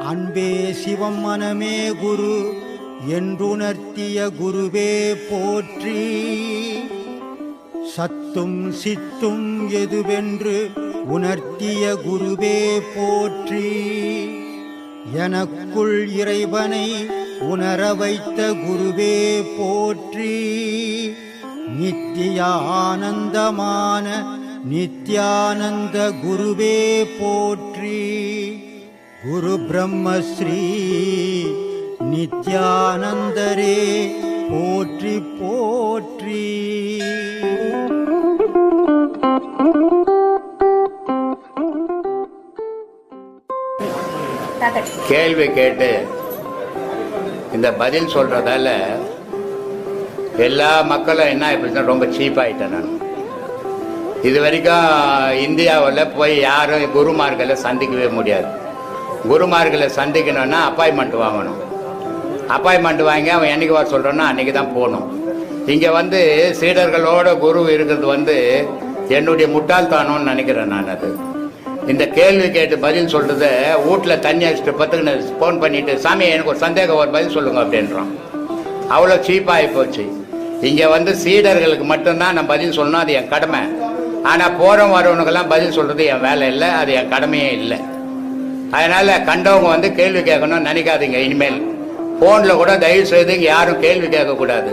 அன்பே சிவம் மனமே குரு என்றுணர்த்திய குருவே போற்றி. சத்தும் சித்தும் எதுவென்று உணர்த்திய குருவே போற்றி. எனக்குள் இறைவனை உணர வைத்த குருவே போற்றி. நித்திய ஆனந்தமான நித்யானந்த குருவே போற்றி. குரு பிரம்மஸ்ரீ நித்யானந்தரே போற்றி போற்றி. கேள்வி கேட்டு இந்த பதில் சொல்றதால எல்லா மக்களும் என்ன இப்படி ரொம்ப சீப்பாயிட்டேன். நான் இது வரைக்கும் இந்தியாவில் போய் யாரும் குருமார்களை சந்திக்கவே முடியாது. குருமார்களை சந்திக்கணும்னா அப்பாயின்மெண்ட் வாங்கணும். அப்பாயின்மெண்ட் வாங்கி அவன் என்னைக்கு வர சொல்கிறானோ அன்றைக்கி தான் போகணும். இங்கே வந்து சீடர்களோட குரு இருக்கிறது என்னுடைய முட்டாள்தானோன்னு நினைக்கிறேன் நான். அது இந்த கேள்வி கேட்டு பதில் சொல்கிறத வீட்டில் தண்ணி அடிச்சுட்டு பத்துக்குன்னு ஃபோன் பண்ணிவிட்டு, சாமி எனக்கு ஒரு சந்தேகம் ஒரு பதில் சொல்லுங்க அப்படின்றான். அவ்வளோ சீப்பாகி போச்சு. இங்கே சீடர்களுக்கு மட்டும்தான் நான் பதில் சொல்லணும், அது என் கடமை. ஆனால் போகிறவங்க வரவனுக்கெல்லாம் பதில் சொல்கிறது என் வேலை இல்லை, அது என் கடமையே இல்லை. அதனால் கண்டவங்க கேள்வி கேட்கணும்னு நினைக்காதீங்க. இனிமேல் ஃபோனில் கூட தயவு செய்து இங்கே யாரும் கேள்வி கேட்கக்கூடாது.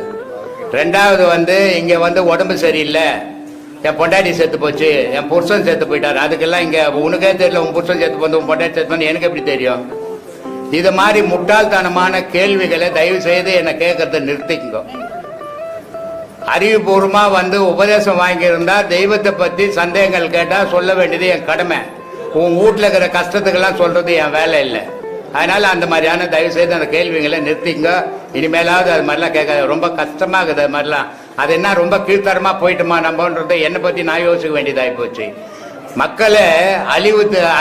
ரெண்டாவது இங்கே உடம்பு சரியில்லை, என் பொண்டாட்டி செத்து போச்சு, என் புருஷன் செத்து போயிட்டார், அதுக்கெல்லாம் இங்கே உனக்கே தெரியல, உன் புருஷன் செத்து போந்து உன் பொண்டாட்டி செத்து போந்து எனக்கு எப்படி தெரியும்? இது மாதிரி முட்டாள்தனமான கேள்விகளை தயவு செய்து என்னை கேட்கறத நிறுத்திக்கோ. அறிவுபூர்வமாக உபதேசம் வாங்கியிருந்தா தெய்வத்தை பற்றி சந்தேகங்கள் கேட்டால் சொல்ல வேண்டியது என் கடமை. உன் வீட்டில் இருக்கிற கஷ்டத்துக்கெல்லாம் சொல்கிறது என் வேலை இல்லை. அதனால் அந்த மாதிரியான தயவு செய்து அந்த கேள்விகளை நிறுத்திங்க. இனிமேலாவது அது மாதிரிலாம் கேட்காது. ரொம்ப கஷ்டமாகுது அது மாதிரிலாம். அது என்ன ரொம்ப கீழ்த்தரமாக போயிட்டுமா நம்மன்றதை என்னை பற்றி நான் யோசிக்க வேண்டியதாகி போச்சு. மக்களை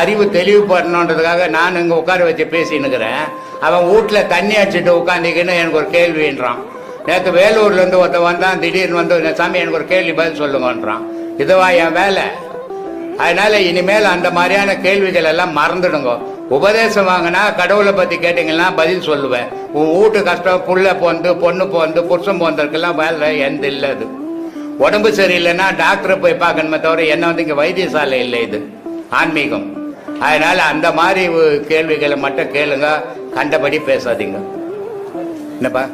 அறிவு தெளிவு பண்ணணுன்றதுக்காக நான் இங்கே உட்கார வச்சு பேசின்னுக்கிறேன். அவன் வீட்டில் தண்ணி அடிச்சுட்டு உட்காந்துக்கின்னு எனக்கு ஒரு கேள்வின்றான். நேற்று வேலூர்லேருந்து ஒருத்தன் வந்தான், திடீர்னு சாமி எனக்கு ஒரு கேள்வி பதில் சொல்லுங்கன்றான். இதுவா என் வேலை? அதனால இனிமேல் அந்த மாதிரியான கேள்விகள் எல்லாம் மறந்துடுங்க. உபதேசம் வாங்கினா கடவுளை பற்றி கேட்டீங்கன்னா பதில் சொல்லுவேன். உன் வீட்டு கஷ்டம், புள்ள போந்து பொண்ணு போந்து புருஷன் போந்ததுக்கெல்லாம் வேலை எந்த இல்லை. அது உடம்பு சரியில்லைன்னா டாக்டரை போய் பார்க்கணுமே தவிர என்ன இங்கே வைத்தியசாலை இல்லை, இது ஆன்மீகம். அதனால அந்த மாதிரி கேள்விகளை மட்டும் கேளுங்க, கண்டபடி பேசாதீங்க. என்னப்பா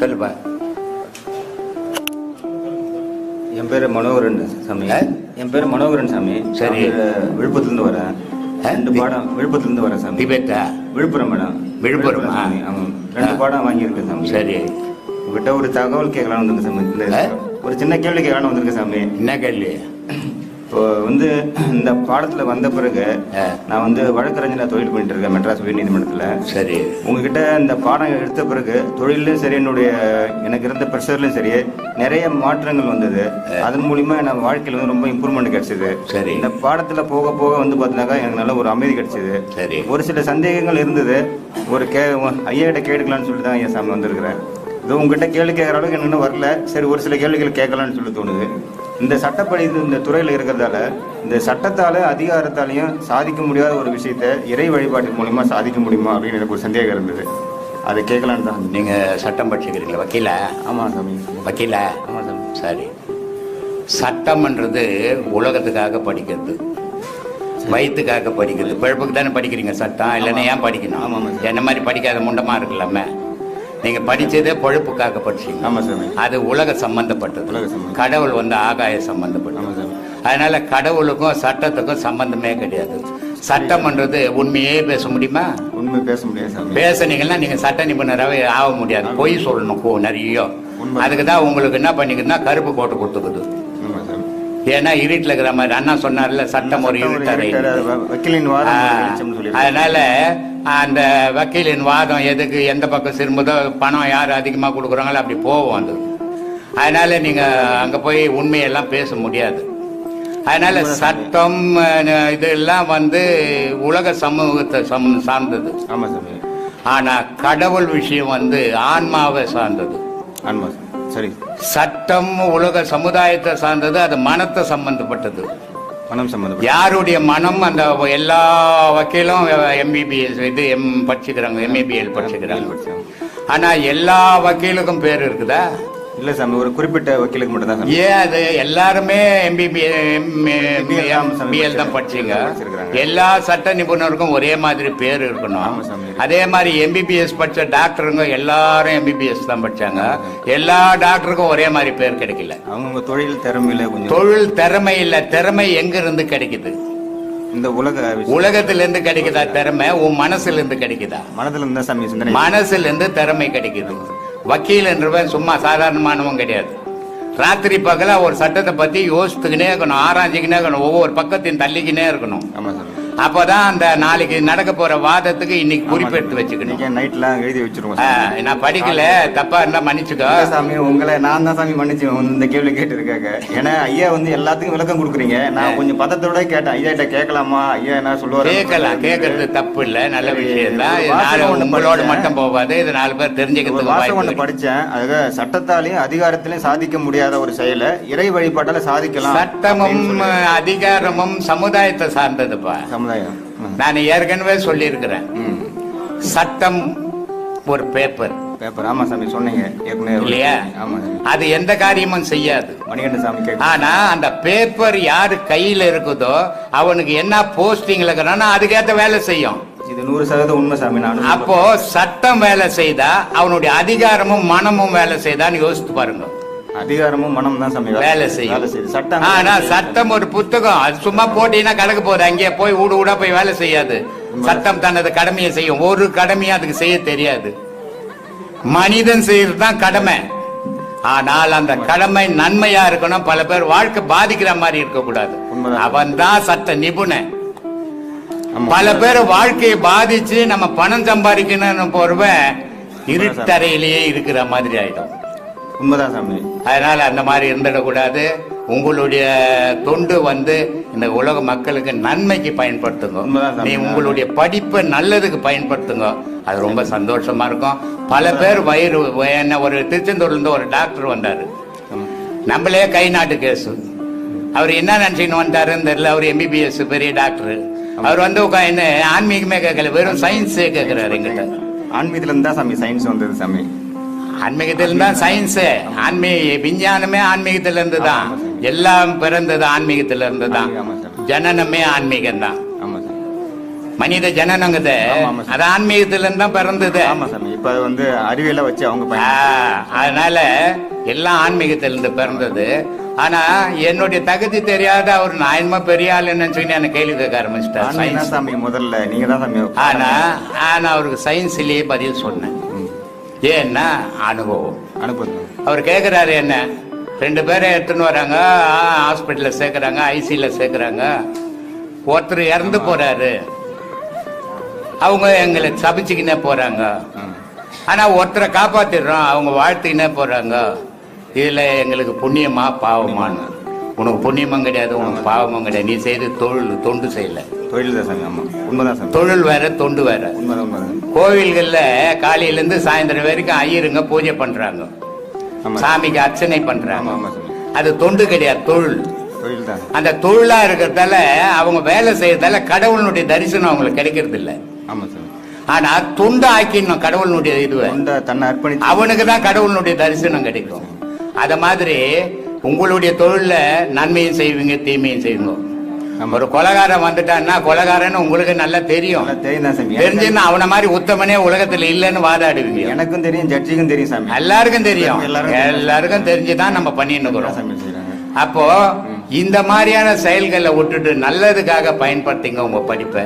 சொல்லுப்பா. என் பேர் மனோகரன் சாமி. என் பேர் மனோகரன் சாமி. சரி, விழுப்புரத்துலேருந்து வரேன். 2 பாடம் விழுப்புரத்துலேருந்து வரேன் சாமி. திபெத்தா? விழுப்புரம் மேடம். விழுப்புரம் சாமி. ஆமாம், 2 பாடம் வாங்கியிருக்கேன் சாமி. சரி, உங்ககிட்ட ஒரு தகவல் கேட்கலான்னு வந்திருக்கேன் சாமி. ஒரு சின்ன கேள்வி கேட்கலான்னு வந்திருக்கேன் சாமி. என்ன கேள்வி? இப்போ இந்த பாடத்தில் வந்த பிறகு நான் வழக்கறிஞராக தொழில் பண்ணிட்டு இருக்கேன் மெட்ராஸ் உயர்நீதிமன்றத்தில். சரி, உங்ககிட்ட இந்த பாடம் எடுத்த பிறகு தொழிலும் சரி, எனக்கு இருந்த ப்ரெஷர்லையும் சரி நிறைய மாற்றங்கள் வந்தது. அதன் மூலிமா என் வாழ்க்கையில் ரொம்ப இம்ப்ரூவ்மெண்ட் கிடைச்சது. சரி, இந்த பாடத்தில் போக போக பார்த்தீங்கன்னாக்கா எனக்கு நல்ல ஒரு அமைதி கிடைச்சது. சரி, ஒரு சில சந்தேகங்கள் இருந்தது. ஐயா கிட்ட கேட்கலான்னு சொல்லிட்டு தான் ஐயா சாமி வந்திருக்கிறேன். இது உங்ககிட்ட கேள்வி கேட்குற அளவுக்கு எனக்கு இன்னும் வரல. சரி, ஒரு சில கேள்விகள் கேட்கலான்னு சொல்லி தோணுது. இந்த சட்டப்படி இந்த துறையில் இருக்கிறதால இந்த சட்டத்தால் அதிகாரத்தாலையும் சாதிக்க முடியாத ஒரு விஷயத்த இறை வழிபாட்டின் மூலிமா சாதிக்க முடியுமா அப்படின்னு எனக்கு ஒரு சந்தேகம் இருந்தது. அதை கேட்கலான்னு தான். நீங்கள் சட்டம் படிச்சுக்கிறீங்களா? வக்கீலா? ஆமாம் சாமி. வக்கீலா? ஆமாம் சாமி. சரி, சட்டம்ன்றது உலகத்துக்காக படிக்கிறது, வயிற்றுக்காக படிக்கிறது. பிழப்புக்கு தானே படிக்கிறீங்க சட்டம், இல்லைன்னா ஏன் படிக்கணும்? ஆமாம். என்ன மாதிரி படிக்காத முண்டமா இருக்கலாமே. நீங்கள் படித்ததே பொழுப்புக்காக படிச்சீங்க. ஆமாம் சாமி. அது உலக சம்பந்தப்பட்டது. கடவுள் ஆகாய சம்பந்தப்பட்டது. அதனால கடவுளுக்கும் சட்டத்துக்கும் சம்பந்தமே கிடையாது. சட்டம்ன்றது உண்மையே பேச முடியுமா? உண்மை பேச முடியாது. பேசுனீங்கன்னா நீங்க சட்ட நிபுணராகவே ஆக முடியாது. பொய் சொல்லணும் நிறைய. அதுக்கு தான் உங்களுக்கு என்ன பண்ணிக்குதுன்னா கருப்பு கோட்டை கொடுத்துக்குது. ஏன்னா இருட்டில் இருக்கிற மாதிரி அண்ணா சொன்னார்ல, சட்டம் ஒரு இருட்டறை. அதனால அந்த வக்கீலின் வாதம் எதுக்கு எந்த பக்கம் திரும்புதோ, பணம் யார் அதிகமாக கொடுக்குறாங்களோ அப்படி போவோம் அது. அதனால நீங்க அங்க போய் உண்மையெல்லாம் பேச முடியாது. அதனால சட்டம் இதெல்லாம் உலக சமூகத்தை சார்ந்தது. ஆனா கடவுள் விஷயம் ஆன்மாவை சார்ந்தது. சரி, சட்டம் உலக சமுதாயத்தை சார்ந்தது, அது மனத்தை சம்பந்தப்பட்டது. மனம் சம்பந்தம். யாருடைய மனம் அந்த எல்லா வக்கீலும் எம்பிபிஎஸ் இது படிச்சுக்கிறாங்க, எம்ஏபிஎல் படிச்சுக்கிறாங்க. ஆனா எல்லா வக்கீலுக்கும் பேர் இருக்குதா? இல்ல சாமி, ஒரு குறிப்பிட்ட வக்கீலுக்கு மட்டும் தான். ஏன் அது எல்லாருமே எம்பிபிஎல் தான் படிச்சீங்க? எல்லா சட்ட நிபுணருக்கும் ஒரே மாதிரி பேர் இருக்கணும். அதே மாதிரி எம்பிபிஎஸ் படிச்ச டாக்டருங்க எல்லாரும் எம்பிபிஎஸ் தான் படிச்சாங்க. எல்லா டாக்டருக்கும் ஒரே மாதிரி பேர் கிடைக்கல. அவங்க தொழில் திறமையில கொஞ்சம். தொழில் திறமை இல்ல, திறமை எங்க இருந்து கிடைக்குது? இந்த உலகத்துல இருந்து கிடைக்குதா திறமை? உன் மனசுல இருந்து கிடைக்குதா? மனதுல இருந்தா சாமி சிந்தனை. மனசுல இருந்து திறமை கிடைக்குது. வக்கீல் என்றவன் சும்மா சாதாரணமானவன் கிடையாது. ராத்திரி பகல ஒரு சட்டத்தை பத்தி யோசித்துக்கினே இருக்கணும், ஆராய்ச்சிக்கினே இருக்கணும், ஒவ்வொரு பக்கத்தையும் தள்ளிக்கினே இருக்கணும். அப்பதான் அந்த நாளைக்கு நடக்க போற வாதத்துக்கு இன்னைக்கு குறிப்பெடுத்து வச்சுக்கணும். நைட்லாம் எழுதி வச்சிருவோம். நான் படிக்கல, தப்பா இருந்தா மன்னிச்சுக்கோ சாமி. உங்களை நான் தான் சாமி மன்னிச்சு இந்த கேள்வி கேட்டு இருக்காங்க. ஏன்னா ஐயா வந்து எல்லாத்துக்கும் விளக்கம் கொடுக்குறீங்க. நான் கொஞ்சம் பதத்தோட கேட்டேன், ஐயா கிட்ட கேட்கலாமா, ஐயா என்ன சொல்லுவாரு? கேட்கலாம், கேட்கறது தப்பு இல்ல, நல்ல விஷயம் தான். உங்களோட மட்டும் போகாது, இது 4 பேர் தெரிஞ்சுக்கிறதுக்கு வாசகம் ஒண்ணு படிச்சேன். அதுக்கு சட்டத்தாலையும் அதிகாரத்திலையும் சாதிக்க முடியாத ஒரு செயலை இறை வழிபாட்டால சாதிக்கலாம். சட்டமும் அதிகாரமும் சமுதாயத்தை சார்ந்ததுப்பா. நான் ஏற்கனவே சொல்லி இருக்கிறேன், சட்டம் ஒரு பேப்பர். ஆமா சாமி சொன்னீங்க இல்லையா? அது எந்த காரியமும் செய்யாது. ஆனா அந்த பேப்பர் யாரு கையில இருக்குதோ அவனுக்கு என்ன போஸ்டிங்ல இருக்கிறானோ அதுக்கேற்ற வேலை செய்யும். இது 100% உண்மை சாமி. அப்போ சட்டம் வேலை செய்தா அவனுடைய அதிகாரமும் மனமும் வேலை செய்தான்னு யோசித்து பாருங்க. அதிகாரமும் மனம் தான் சாமி வேலை செய்யும். சட்டம் ஆனா சட்டம் ஒரு புத்தகம், அது சும்மா போட்டீங்கன்னா கலக்க போகுது, அங்கேயே போய் ஊடா போய் வேலை செய்யாது. சட்டம் தனது கடமையை செய்யும். ஒரு கடமையும் அதுக்கு செய்ய தெரியாது. மனிதன் செய்யறது தான் கடமை. ஆனால் அந்த கடமை நன்மையா இருக்கணும். பல பேர் வாழ்க்கை பாதிக்கிற மாதிரி இருக்க கூடாது. அவன் தான் சட்ட நிபுணன். பல பேர் வாழ்க்கையை பாதிச்சு நம்ம பணம் சம்பாதிக்கணும்னு போறவன் இருட்டறையிலேயே இருக்கிற மாதிரி ஆயிடும். உண்மைதான் சாமி. அதனால அந்த மாதிரி இருந்துடக்கூடாது. உங்களுடைய தொண்டு வந்து இந்த உலக மக்களுக்கு நன்மைக்கு பயன்படுத்துங்க. நீ உங்களுடைய படிப்பை நல்லதுக்கு பயன்படுத்துங்க. அது ரொம்ப சந்தோஷமா இருக்கும். பல பேர் வயிறு என்ன, ஒரு திருச்செந்தூர்ல இருந்து ஒரு டாக்டர் வந்தாரு, நம்மளே கை நாட்டு கேசு. அவர் என்ன நினைச்சுன்னு வந்தாருன்னு தெரியல. அவர் எம்பிபிஎஸ் பெரிய டாக்டர். அவர் வந்து என்ன ஆன்மீகமே கேட்கல, வெறும் சயின்ஸே கேட்கிறாரு எங்கிட்ட. ஆன்மீகத்துல இருந்தா சாமி சயின்ஸ் வந்தது சாமி. ஆன்மீகத்திலிருந்து தான் சயின்ஸ், விஞ்ஞானமே ஆன்மீகத்தில இருந்து தான். எல்லாம் பிறந்தது ஆன்மீகத்தில இருந்து தான். ஜனனமே ஆன்மீகம் தான். மனித ஜனனங்குது அது ஆன்மீகத்தில இருந்து தான் பிறந்தது. இப்ப வந்து அறிவியல வச்சு அவங்க அதனால எல்லாம் ஆன்மீகத்தில இருந்து பிறந்தது. ஆனா என்னுடைய தகுதி தெரியாத அவர் நான் பெரிய ஆள் நினைச்சுன்னு என்ன கேள்வி கேட்க ஆரம்பிச்சிட்டாரு. முதல்ல நீங்க தான் சாமி. ஆனா அவருக்கு சயின்ஸ்லயே பதில் சொன்னேன். ஏன்னா அனுபவம். அவர் கேட்கிறாரு, என்ன 2 பேரை எடுத்துன்னு வராங்க, ஹாஸ்பிட்டல்ல சேர்க்கறாங்க, ஐசில சேர்க்கறாங்க. ஒருத்தர் இறந்து போறாரு, அவங்க எங்களை சபிச்சுக்கினே போறாங்க. ஆனா ஒருத்தரை காப்பாத்திடுறோம், அவங்க வாழ்த்துக்கினே போறாங்க. இதுல எங்களுக்கு புண்ணியமா பாவமானு? உனக்கு புண்ணியமும் கிடையாது, உனக்கு பாவமும் கிடையாது. நீ செய்து தொண்டு செய்யல. தொழில் வேற, தொண்டு வேற. கோவில்கள்ல காலையில இருந்து சாயந்தரம் வரைக்கும் ஐயருங்க பூஜை பண்றாங்க, சாமிக்கு அர்ச்சனை பண்றாங்க. அது தொண்டு கிடையாது, தொழில். அந்த தொழிலா இருக்கிறதால அவங்க வேலை செய்யறதால கடவுளுடைய தரிசனம் அவங்களுக்கு கிடைக்கிறது இல்ல. ஆனா தொண்டு ஆக்கிடணும் கடவுளுடைய இதுவை. அவனுக்கு தான் கடவுளுடைய தரிசனம் கிடைக்கும். அத மாதிரி உங்களுடைய தொழில நன்மையும் செய்வீங்க, தீமையும் செய்வீங்க. ஒரு கொலைகாரன் வந்துட்டான்னா கொலைகாரன்னு உங்களுக்கு நல்லா தெரியும். தெரிஞ்சுன்னா அவன மாதிரி உத்தமனே உலகத்துல இல்லன்னு வாதாடுவீங்க. எனக்கும் தெரியும், ஜட்ஜிக்கும் தெரியும் சாமி. எல்லாருக்கும் தெரியும். எல்லாருக்கும் தெரிஞ்சுதான் நம்ம பண்ணிட்டு இருக்கிறோம். அப்போ இந்த மாதிரியான செயல்களை விட்டுட்டு நல்லதுக்காக பயன்படுத்திங்க உங்க படிப்பை.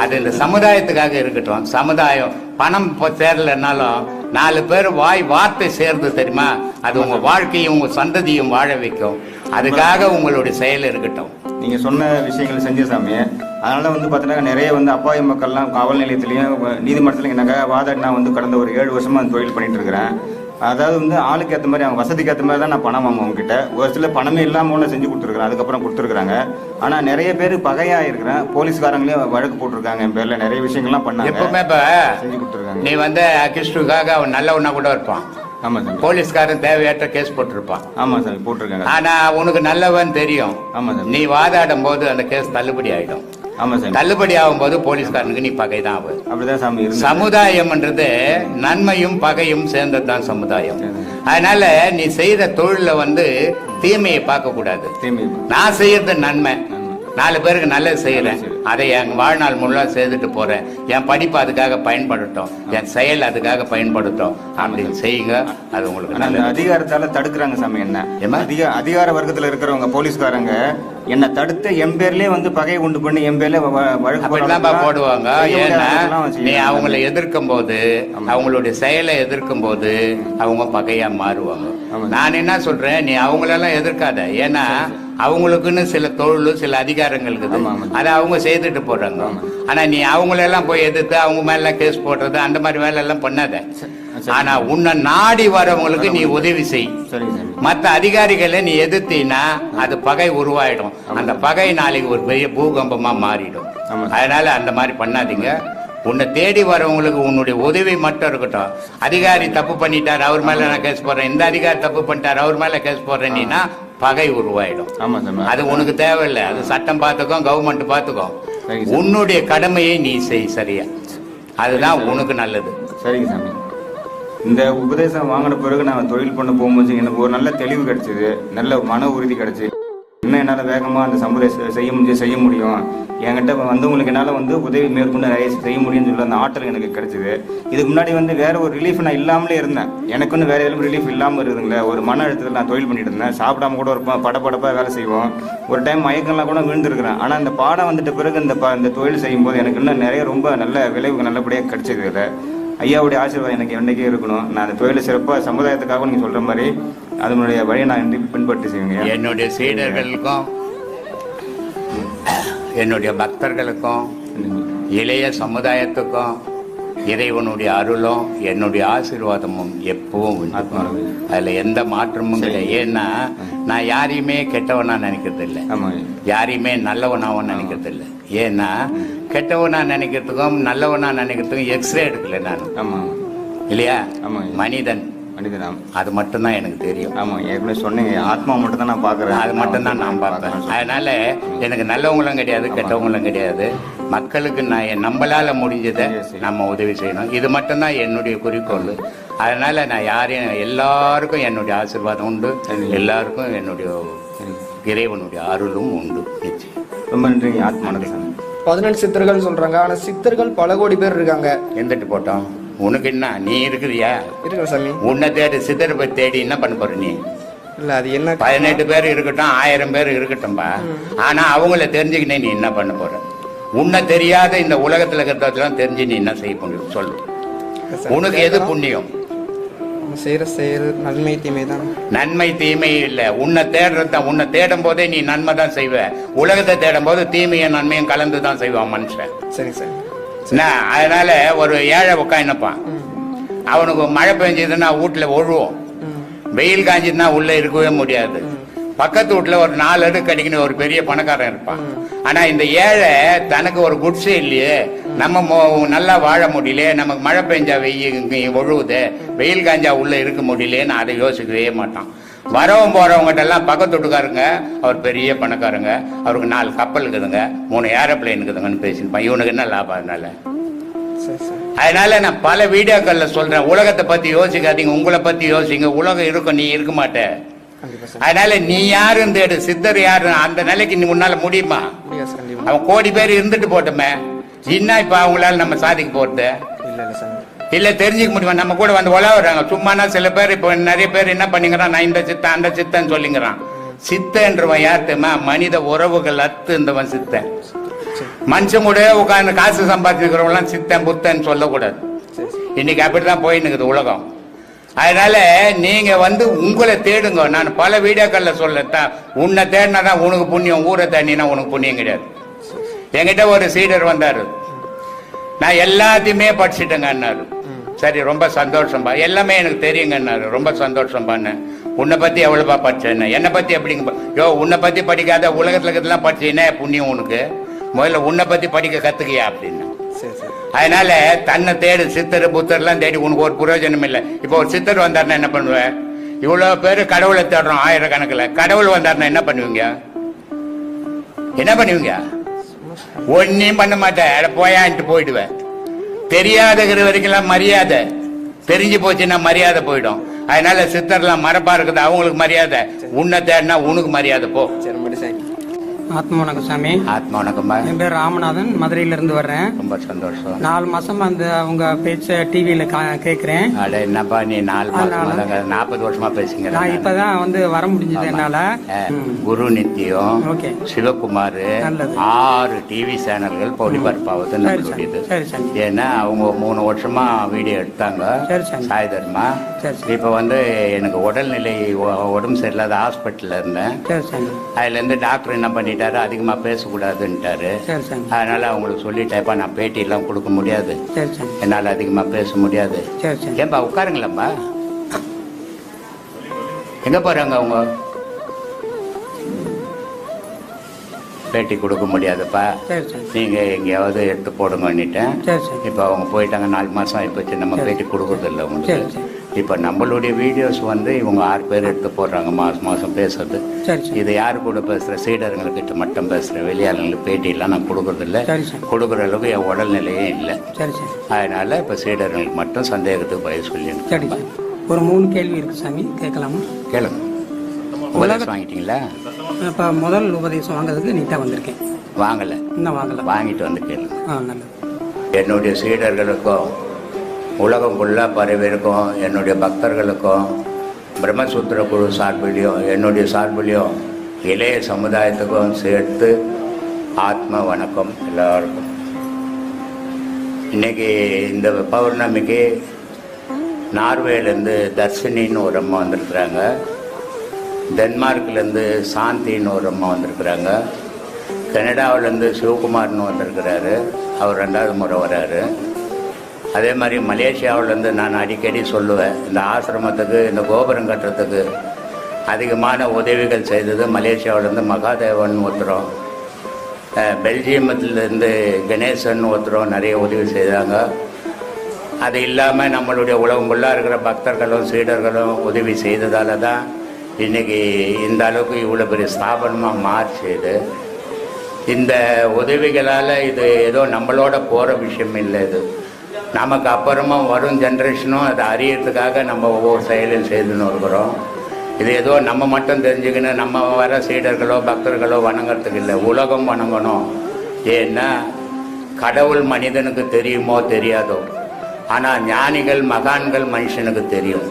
அது இந்த சமுதாயத்துக்காக இருக்கட்டும். சமுதாயம் பணம் சேரலன்னாலும் 4 பேர் வார்த்தை சேர்ந்து தெரியுமா, அது உங்க வாழ்க்கையும் உங்க சந்ததியும் வாழ வைக்கும். அதுக்காக உங்களுடைய செயல் இருக்கட்டும். நீங்க சொன்ன விஷயங்கள் செஞ்ச சாமி. அதனால வந்து பாத்தீங்கன்னா நிறைய வந்து அப்பாவி மக்கள்லாம் காவல் நிலையத்திலயும் நீதிமன்றத்திலும் எனக்கு வாதாடினா வந்து கடந்த ஒரு 7 வருஷமா அந்த தொழில் பண்ணிட்டு இருக்கிறேன். அதாவது வந்து ஆளுக்கு ஏற்ற மாதிரி அவங்க வசதிக்கு ஏற்ற மாதிரி தான் நான் பணம் வாங்குவோம் அவங்ககிட்ட. ஒரு சில பணமே இல்லாமல் ஒன்று செஞ்சு கொடுத்துருக்குறேன், அதுக்கப்புறம் கொடுத்துருக்குறாங்க. ஆனால் நிறைய பேர் பகையாக இருக்கிறேன், போலீஸ்காரங்களே வழக்கு போட்டிருக்காங்க என் பேரில். நிறைய விஷயங்கள்லாம் பண்ணாங்க, எப்பவுமே இப்போ செஞ்சு கொடுத்துருக்காங்க. நீ வந்து அகிஷ்டுக்காக அவன் நல்ல ஒன்றா கூட இருப்பான். ஆமா சாமி. போலீஸ்காரன் தேவையற்ற கேஸ் போட்டிருப்பான். ஆமா சாமி, போட்டிருக்காங்க. ஆனா உனக்கு நல்லவன் தெரியும். ஆமா சாமி. நீ வாதாடும் போது அந்த கேஸ் தள்ளுபடி ஆயிடும். ஆமா சாமி. தள்ளுபடி ஆகும் போது போலீஸ்காரனுக்கு நீ பகைதான் ஆகும். அப்படிதான் சாமி இருக்கு. சமுதாயம்ன்றது நன்மையும் பகையும் சேர்ந்ததுதான் சமுதாயம். அதனால நீ செய்யற தொழில தீமையை பார்க்க கூடாது. நான் செய்யறது நன்மை, 4 பேருக்கு நல்லது செய்யறேன், அதை என் வாழ்நாள் முழுவா செய்துட்டு போறேன், என் படிப்பு அதுக்காக பயன்படுத்தும், என் செயல் அதுக்காக பயன்படுத்தும் அப்படின்னு செய்யுங்க. அது உங்களுக்கு நல்லது. அதிகாரத்தால தடுக்கிறாங்க சாமி. என்ன அதிகார வர்க்கத்துல இருக்கிறவங்க போலீஸ்காரங்க என்ன தடுத்து என் பேர்லயே பகையை உண்டு பண்ணி என் பேர்ல வழக்கு போடுவாங்க. ஏன்னா நீ அவங்களை எதிர்க்கும் போது, அவங்களுடைய செயலை எதிர்க்கும் போது அவங்க பகையா மாறுவாங்க. நான் என்ன சொல்றேன், நீ அவங்களெல்லாம் எதிர்க்காத. ஏன்னா அவங்களுக்குன்னு சில தொழில், சில அதிகாரங்கள் இருக்குது, அதை அவங்க செய்துட்டு போறாங்க. ஆனா நீ அவங்களெல்லாம் போய் எதிர்த்து அவங்க மேல கேஸ் போடுறது அந்த மாதிரி வேலை எல்லாம் பண்ணாத. ஆனா உன்னை நாடி வரவங்களுக்கு நீ உதவி செய். மற்ற அதிகாரிகளை நீ எதிர்த்தீன்னா அது பகை உருவாயிடும். அந்த பகை நாளைக்கு ஒரு பெரிய பூகம்பமா மாறிடும். அதனால அந்த மாதிரி பண்ணாதீங்க. உன்னை தேடி வரவங்களுக்கு உன்னுடைய உதவி மட்டும் இருக்கட்டும். அதிகாரி தப்பு பண்ணிட்டார், அவர் மேல நான் கேஸ் போடுறேன், இந்த அதிகாரி தப்பு பண்ணிட்டார், அவர் மேல கேஸ் போடுறேன்னா பகை உருவாயிடும். அது உனக்கு தேவையில்லை. அது சட்டம் பார்த்துக்கோ, கவர்மெண்ட் பார்த்துக்கோ. உன்னுடைய கடமையை நீ செய். சரியா? அதுதான் உனக்கு நல்லது. சரிங்க சாமி. இந்த உபதேசம் வாங்கின பிறகு நான் தொழில் பண்ண போகும்போது எனக்கு ஒரு நல்ல தெளிவு கிடைச்சது, நல்ல மன உறுதி கிடைச்சி, இன்னும் என்னால் வேகமாக அந்த சமுதாயம் செய்ய முடியும், என்கிட்ட வந்தவங்களுக்கு என்னால் உதவி மேற்கொண்டு நிறைய செய்ய முடியும்னு சொல்லி அந்த ஆற்றல் எனக்கு கிடைச்சிது. இதுக்கு முன்னாடி வேற ஒரு ரிலீஃப் நான் இல்லாமலே இருந்தேன். எனக்குன்னு வேற எதுவும் ரிலீஃப் இல்லாமல் இருக்குதுங்களே. ஒரு மன அழுத்தத்தில் நான் தொழில் பண்ணிட்டு இருந்தேன். சாப்பிடாம கூட இருப்போம், படப்படப்பாக வேலை செய்வோம். ஒரு டைம் மயக்கம்லாம் கூட விழுந்துருக்கிறேன். ஆனால் அந்த பாடம் வந்துட்ட பிறகு இந்த தொழில் செய்யும்போது எனக்கு இன்னும் நிறைய ரொம்ப நல்ல விளைவுகள் நல்லபடியாக கிடைச்சது. இல்லை ஐயாவுடைய ஆசீர்வாதம் எனக்கு என்னைக்கே இருக்கணும். நான் அந்த தொழிலை சிறப்பாக சமுதாயத்துக்காக நீங்கள் சொல்கிற மாதிரி அதனுடைய வழியை நான் பின்பற்றி செய்வேங்க. என்னுடைய சீடர்களுக்கும் என்னுடைய பக்தர்களுக்கும் இளைய சமுதாயத்துக்கும் இறைவனுடைய அருளும் என்னுடைய ஆசீர்வாதமும் எப்பவும் அதுல எந்த மாற்றமும் கிடையாது. ஏன்னா நான் யாரையுமே கெட்டவனா நினைக்கிறது இல்லை, யாரையுமே நல்லவனாவும் நினைக்கிறது இல்லை. ஏன்னா கெட்டவனா நினைக்கிறதுக்கும் நல்லவனா நினைக்கிறதுக்கும் எக்ஸ்ரே எடுக்கல நான். இல்லையா? மனிதன் அது மட்டும்தான் எனக்கு தெரியும். ஆமா, ஏற்கனவே சொன்னீங்க, ஆத்மா மட்டும் தான் நான் பாக்குறேன், அது மட்டும் தான் நான் பார்ப்பேன். அதனால எனக்கு நல்லவங்களும் கிடையாது, கெட்டவங்களும் கிடையாது. மக்களுக்கு நான் நம்மளால முடிஞ்சதை நம்ம உதவி செய்யணும். இது மட்டும்தான் என்னுடைய குறிக்கோள். அதனால நான் யாரையும், எல்லாருக்கும் என்னுடைய ஆசீர்வாதம் உண்டு, எல்லாருக்கும் என்னுடைய இறைவனுடைய அருளும் உண்டு. ரொம்ப நன்றி. ஆத்மானது 14 சித்தர்கள் சொல்றாங்க. ஆனா சித்தர்கள் பல கோடி பேர் இருக்காங்க. எந்திட்டு போட்டோம், உனக்கு என்ன? நீ இருக்கிறியா? இருக்கிற சாமி. உன்னை தேடி சித்தரை போய் தேடி என்ன பண்ண போற நீ? இல்ல அது என்ன, 18 பேர் இருக்கட்டும், 1000 பேர் இருக்கட்டும்பா. ஆனா அவங்கள தெரிஞ்சுக்கினே நீ என்ன பண்ண போற? உன்னை தெரியாத இந்த உலகத்துல இருக்கிறதெல்லாம் தெரிஞ்சு நீ என்ன செய்ய முடியும் சொல்லு? உனக்கு எது புண்ணியம்? செய்யற செயல் நன்மை தீமை தான். நன்மை தீமை இல்ல, உன்னை தேடுறதான். உன்னை தேடும் போதே நீ நன்மை தான் செய்வ. உலகத்தை தேடும் போது தீமையும் நன்மையும் கலந்து தான் செய்வான் மனுஷன். சரி சார். அதனால ஒரு ஏழை உட்காந்துப்பான், அவனுக்கு மழை பெஞ்சதுன்னா வீட்டுல ஒழுவோம், வெயில் காஞ்சதுன்னா உள்ள இருக்கவே முடியாது. பக்கத்து வீட்டுல ஒரு 4 அடுக்கு அடிக்கணும் ஒரு பெரிய பணக்காரன் இருப்பான். ஆனா இந்த ஏழை தனக்கு ஒரு குட்ஸே இல்லையே, நம்ம நல்லா வாழ முடியலையே, நமக்கு மழை பெஞ்சா ஒழுவுது, வெயில் காஞ்சா உள்ள இருக்க முடியலேன்னு அதை யோசிக்கவே மாட்டான். வரவும் போறவங்ககிட்ட எல்லாம் பக்கத்து வீட்டுக்காரங்க அவர் பெரிய பணக்காரங்க, அவருக்கு 4 கப்பல் இருக்குதுங்க, 3 ஏரோப்ளைன் இருக்குதுங்கன்னு பேசிருப்பான். இவனுக்கு என்ன லாபம்? அதனால நான் பல வீடியோக்கள்ல சொல்றேன், உலகத்தை பத்தி யோசிக்காதீங்க, உங்களை பத்தி யோசிங்க. உலகம் இருக்கும், நீ இருக்க மாட்ட. அதனால நீ யாருன்னு தேடு, சித்தர் யாரு, அந்த நிலைக்கு நீ உன்னால முடியுமா? அவன் கோடி பேர் இருந்துட்டு போட்டோமே, இன்னும் இப்ப அவங்களால நம்ம சாதிக்க போறது இல்ல, தெரிஞ்சுக்க முடியுமா? நம்ம கூட உலகிறாங்க சும்மானா. சில பேர் இப்ப நிறைய பேர் என்ன பண்ணிக்கிறான், நான் இந்த சித்தன் அந்த சித்தன் சொல்லிங்கிறான். சித்தன்றவன் யார் தெரியுமா? மனித உறவுகள் அத்துந்தவன் சித்தன். மனுஷன் கூட உட்காந்து காசு சம்பாதிச்சுக்கிறவங்களாம் சித்தன் புத்தன் சொல்லக்கூடாது. இன்னைக்கு அப்படிதான் போயின்னு இருக்குது உலகம். அதனால நீங்க உங்களை தேடுங்க. நான் பல வீடியோக்கள்ல சொல்லத்தான், உன்னை தேடினாதான் உனக்கு புண்ணியம், ஊரை தேடினா உனக்கு புண்ணியம் கிடையாது. என்கிட்ட ஒரு சீடர் வந்தாரு, நான் எல்லாத்தையுமே படிச்சுட்டேங்கன்னாரு. சரி, ரொம்ப சந்தோஷம்பா, எல்லாமே எனக்கு தெரியுங்கன்னாரு. ரொம்ப சந்தோஷம்பான்னு. உன்னை பத்தி எவ்வளவுப்பா படிச்சேன்னு. என்னை பத்தி எப்படிங்க? யோ, உன்னை பத்தி படிக்காத உலகத்துல இருக்கிறதெல்லாம் படிச்சீங்கன்னா புண்ணியம் உனக்கு. முதல்ல உன்னை பத்தி படிக்க கத்துக்கியா அப்படின்னு. சரி சரி. அதனால தன்னை தேடு, சித்தர் புத்தர்லாம் தேடி உனக்கு ஒரு பிரயோஜனம் இல்லை. இப்போ ஒரு சித்தர் வந்தாருன்னா என்ன பண்ணுவேன்? இவ்வளவு பேரு கடவுளை தேடுறோம் ஆயிரக்கணக்கில். கடவுள் வந்தாருன்னா என்ன பண்ணுவீங்க? என்ன பண்ணுவீங்க? ஒன்னையும் பண்ண மாட்டேன், போயான்ட்டு போயிடுவேன். தெரியாதகிற வரைக்கும் மரியாதை, தெரிஞ்சு போச்சுன்னா மரியாதை போயிடும். அதனால சித்தர்லாம் மரப்பா இருக்குது, அவங்களுக்கு மரியாதை. உன்னை தேடினா உனக்கு மரியாதை போ. சரி மனுஷன். ஆத்மா வணக்கம் சாமி. ஆத்மா வணக்கம்மா. என் பேர் ராமநாதன், மதுரையிலிருந்து வர்றேன். ரொம்ப சந்தோஷம். 4 மாசமா அந்த அவங்க பேச்ச டிவியில கேக்குறேன். அட என்னப்பா நீ 4 மாசம் 40 வருஷமா பேசுங்க. நான் இப்பதான் வர முடிஞ்சது என்னால. குரு நித்தியம், ஓகே, சிவகுமார் 6 டிவி சேனல்கள் ஒளிபரப்பாவது நம்மளுடையது. ஏன்னா அவங்க 3 வருஷமா வீடியோ எடுத்தாங்க. சாய் தர்மா. இப்ப எனக்கு உடல்நிலை உடம்பு சரியில்லாத ஹாஸ்பிட்டல்ல இருந்தேன். அதுல இருந்து டாக்டர் என்ன பண்ணிட்டாரு, அதிகமா பேசக்கூடாதுன்ட்டாரு. அதனால அவங்களுக்கு சொல்லிட்டேப்பா, நான் பேட்டி எல்லாம் கொடுக்க முடியாது, என்னால அதிகமா பேச முடியாது. ஏன்பா உட்காருங்களேம்மா. எங்க போறாங்க அவங்க? பேட்டி கொடுக்க முடியாதுப்பா, நீங்க எங்கேயாவது எடுத்து போடுங்கன்னுட்டேன். இப்ப அவங்க போயிட்டாங்க, 4 மாசம் ஆயிப்போச்சு. நம்ம பேட்டி கொடுக்கறது இல்லை உங்களுக்கு. இப்ப நம்மளுடைய வீடியோஸ் இவங்க 6 பேர் எடுத்து போடுறாங்க மாசம் பேசுறது. இது யாரு கூட பேசுற? சீடர்களுக்கிட்ட மட்டும் பேசுறேன். வெளியாளங்களுக்கு பேட்டி எல்லாம் நான் கொடுக்கறது இல்லை. கொடுக்குற அளவுக்கு என் உடல்நிலையே இல்லை. அதனால இப்ப சீடர்களுக்கு மட்டும் சந்தேகத்துக்கு பதில் சொல்லி ஒரு 3 கேள்வி இருக்கு சாமி, கேட்கலாமா? கேளுங்க. உபதேசம் வாங்கிட்டீங்களா? இப்ப முதல் உபதேசம் வாங்குறதுக்கு நீட்டா வந்திருக்கேன். வாங்கல, இன்னும் வாங்கல. வாங்கிட்டு வந்து கேளுங்க. என்னுடைய சீடர்களுக்கும் உலகம் ஃபுல்லாக பரவிருக்கும் என்னுடைய பக்தர்களுக்கும் பிரம்மசூத்திர குழு சார்பிலையும் என்னுடைய சார்பிலையும் இளைய சமுதாயத்துக்கும் சேர்த்து ஆத்ம வணக்கம் எல்லாருக்கும். இன்னைக்கு இந்த பௌர்ணமிக்கு நார்வேலேருந்து தர்ஷினின்னு ஒரு அம்மா வந்திருக்கிறாங்க. டென்மார்க்லேருந்து சாந்தின்னு ஒரு அம்மா வந்திருக்கிறாங்க. கனடாவிலேருந்து சிவகுமார்னு வந்திருக்கிறாரு, அவர் 2வது முறை வர்றாரு. அதே மாதிரி மலேசியாவிலேருந்து நான் அடிக்கடி சொல்லுவேன், இந்த ஆசிரமத்துக்கு இந்த கோபுரம் கட்டுறதுக்கு அதிகமான உதவிகள் செய்தது மலேசியாவிலேருந்து மகாதேவன் ஒருத்தரும், பெல்ஜியமத்திலேருந்து கணேசன் ஒருத்தரும் நிறைய உதவி செய்தாங்க. அது இல்லாமல் நம்மளுடைய உலகம் ஃபுல்லாக இருக்கிற பக்தர்களும் சீடர்களும் உதவி செய்ததால தான் இன்றைக்கி இந்த அளவுக்கு இவ்வளோ பெரிய ஸ்தாபனமாக மாறிச்சுது. இந்த உதவிகளால் இது ஏதோ நம்மளோட போகிற விஷயம் இல்லை. இது நமக்கு அப்புறமா வரும் ஜென்ரேஷனும் அதை அறியறதுக்காக நம்ம ஒவ்வொரு செயலும் செய்துன்னு இருக்கிறோம். இது ஏதோ நம்ம மட்டும் தெரிஞ்சுக்கணும், நம்ம வர சீடர்களோ பக்தர்களோ வணங்குறதுக்கு இல்லை, உலகம் வணங்கணும். ஏன்னா கடவுள் மனிதனுக்கு தெரியுமோ தெரியாதோ, ஆனால் ஞானிகள் மகான்கள் மனுஷனுக்கு தெரியும்.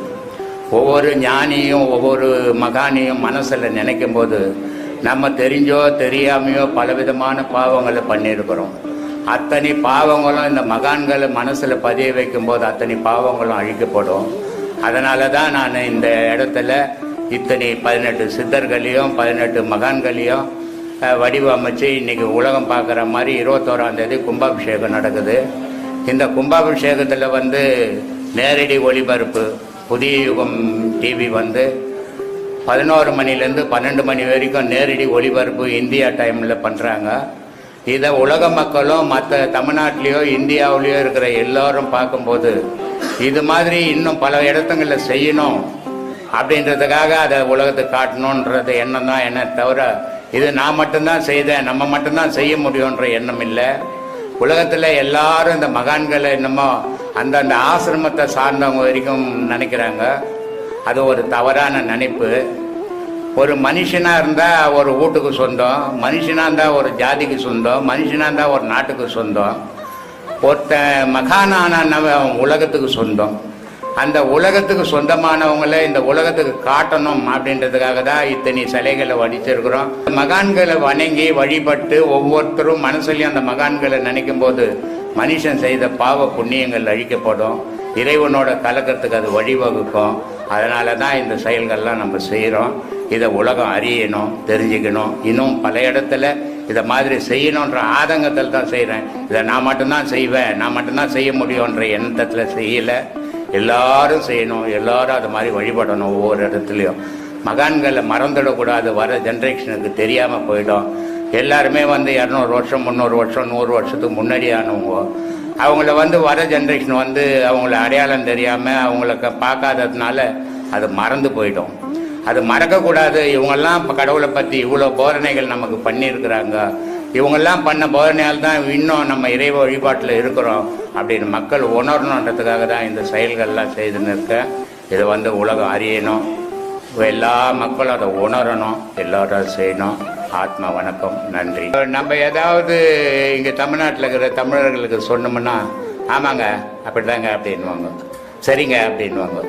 ஒவ்வொரு ஞானியும் ஒவ்வொரு மகானியும் மனசில் நினைக்கும் போது நம்ம தெரிஞ்சோ தெரியாமையோ பலவிதமான பாவங்களை பண்ணியிருக்கிறோம். அத்தனை பாவங்களும் இந்த மகான்களை மனசில் பதிய வைக்கும்போது அத்தனை பாவங்களும் அழிக்கப்படும். அதனால தான் நான் இந்த இடத்துல இத்தனை 18 சித்தர்களையும் 18 மகான்களையும் வடிவமைச்சு இன்றைக்கி உலகம் பார்க்குற மாதிரி 21ஆம் தேதி கும்பாபிஷேகம் நடக்குது. இந்த கும்பாபிஷேகத்தில் நேரடி ஒளிபரப்பு புதிய யுகம் டிவி 11 மணிலேருந்து 12 மணி வரைக்கும் நேரடி ஒளிபரப்பு இந்தியா டைமில் பண்ணுறாங்க. இதை உலக மக்களும் மற்ற தமிழ்நாட்டிலையோ இந்தியாவிலையோ இருக்கிற எல்லோரும் பார்க்கும்போது இது மாதிரி இன்னும் பல இடத்துங்களில் செய்யணும் அப்படின்றதுக்காக அதை உலகத்துக்கு காட்டணுன்றது எண்ணம் தான். என்ன தவிர இது நான் மட்டும்தான் செய்தேன், நம்ம மட்டும்தான் செய்ய முடியுன்ற எண்ணம் இல்லை. உலகத்தில் எல்லாரும் இந்த மகான்களை என்னமோ அந்தந்த ஆசிரமத்தை சார்ந்தவங்க வரைக்கும் நினைக்கிறாங்க. அது ஒரு தவறான நினைப்பு. ஒரு மனுஷனாக இருந்தால் ஒரு வீட்டுக்கு சொந்தம், மனுஷனாக இருந்தால் ஒரு ஜாதிக்கு சொந்தம், மனுஷனாக இருந்தால் ஒரு நாட்டுக்கு சொந்தம். ஒருத்தன் மகானானவன் உலகத்துக்கு சொந்தம். அந்த உலகத்துக்கு சொந்தமானவங்களை இந்த உலகத்துக்கு காட்டணும் அப்படின்றதுக்காக தான் இத்தனை சிலைகளை வடிச்சிருக்கிறோம். மகான்களை வணங்கி வழிபட்டு ஒவ்வொருத்தரும் மனசுலையும் அந்த மகான்களை நினைக்கும் போது மனுஷன் செய்த பாவ புண்ணியங்கள் அழிக்கப்படும், இறைவனோட கலக்கிறதுக்கு அது வழிவகுக்கும். அதனால தான் இந்த செயல்கள்லாம் நம்ம செய்கிறோம். இதை உலகம் அறியணும், தெரிஞ்சுக்கணும். இன்னும் பல இடத்துல இதை மாதிரி செய்யணுன்ற ஆதங்கத்தில் தான் செய்கிறேன். இதை நான் மட்டும்தான் செய்வேன், நான் மட்டும்தான் செய்ய முடியுன்ற எண்ணத்தில் செய்யலை. எல்லாரும் செய்யணும், எல்லாரும் அது மாதிரி வழிபடணும். ஒவ்வொரு இடத்துலையும் மகான்களை மறந்துடக்கூடாது, வர ஜென்ரேஷனுக்கு தெரியாமல் போயிடும். எல்லாருமே வந்து 200 வருஷம் 300 வருஷம் 100 வருஷத்துக்கு முன்னாடி ஆனவங்க. அவங்கள வந்து வர ஜென்ரேஷன் வந்து அவங்கள அடையாளம் தெரியாமல் அவங்களுக்கு பார்க்காததுனால அது மறந்து போயிடும். அது மறக்கக்கூடாது. இவங்கெல்லாம் இப்போ கடவுளை பற்றி இவ்வளோ போதனைகள் நமக்கு பண்ணியிருக்கிறாங்க, இவங்கெல்லாம் பண்ண போதனையால் தான் இன்னும் நம்ம இறை வழிபாட்டில் இருக்கிறோம் அப்படின்னு மக்கள் உணரணுன்றதுக்காக தான் இந்த செயல்கள்லாம் செய்துன்னு இருக்கேன். இதை வந்து உலகம் அறியணும், எல்லா மக்களும் அதை உணரணும், எல்லாரும் செய்யணும். ஆத்மா வணக்கம், நன்றி. நம்ம ஏதாவது இங்கே தமிழ்நாட்டில் இருக்கிற தமிழர்களுக்கு சொன்னோம்னா ஆமாங்க அப்படிதாங்க அப்படின்வாங்க, சரிங்க அப்படின்வாங்க.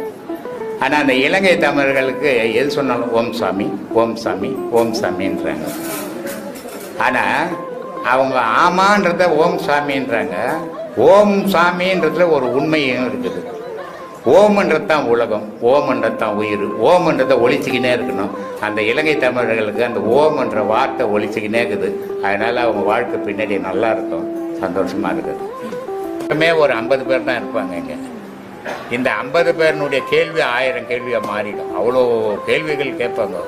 ஆனால் அந்த இலங்கை தமிழர்களுக்கு எது சொன்னாலும் ஓம் சாமி ஓம் சாமி ஓம் சாமின்றாங்க. ஆனால் அவங்க ஆமான்றத ஓம் சாமின்றாங்க. ஓம் சாமின்றதுல ஒரு உண்மையும் இருக்குது. ஓம்ன்றது தான் உலகம், ஓம்ன்றது தான் உயிர், ஓம்ன்றதை ஒழிச்சிக்கினே இருக்கணும். அந்த இலங்கை தமிழர்களுக்கு அந்த ஓம்ன்ற வார்த்தை ஒழிச்சிக்கினே இருக்குது. அதனால் அவங்க வாழ்க்கை பின்னாடி நல்லா இருக்கும், சந்தோஷமாக இருக்குது. எப்பவுமே ஒரு 50 பேர் தான் இருப்பாங்க இங்கே. இந்த 50 பேருனுடைய கேள்வி 1000 கேள்வியாக மாறிடும். அவ்வளோ கேள்விகள் கேட்பாங்க.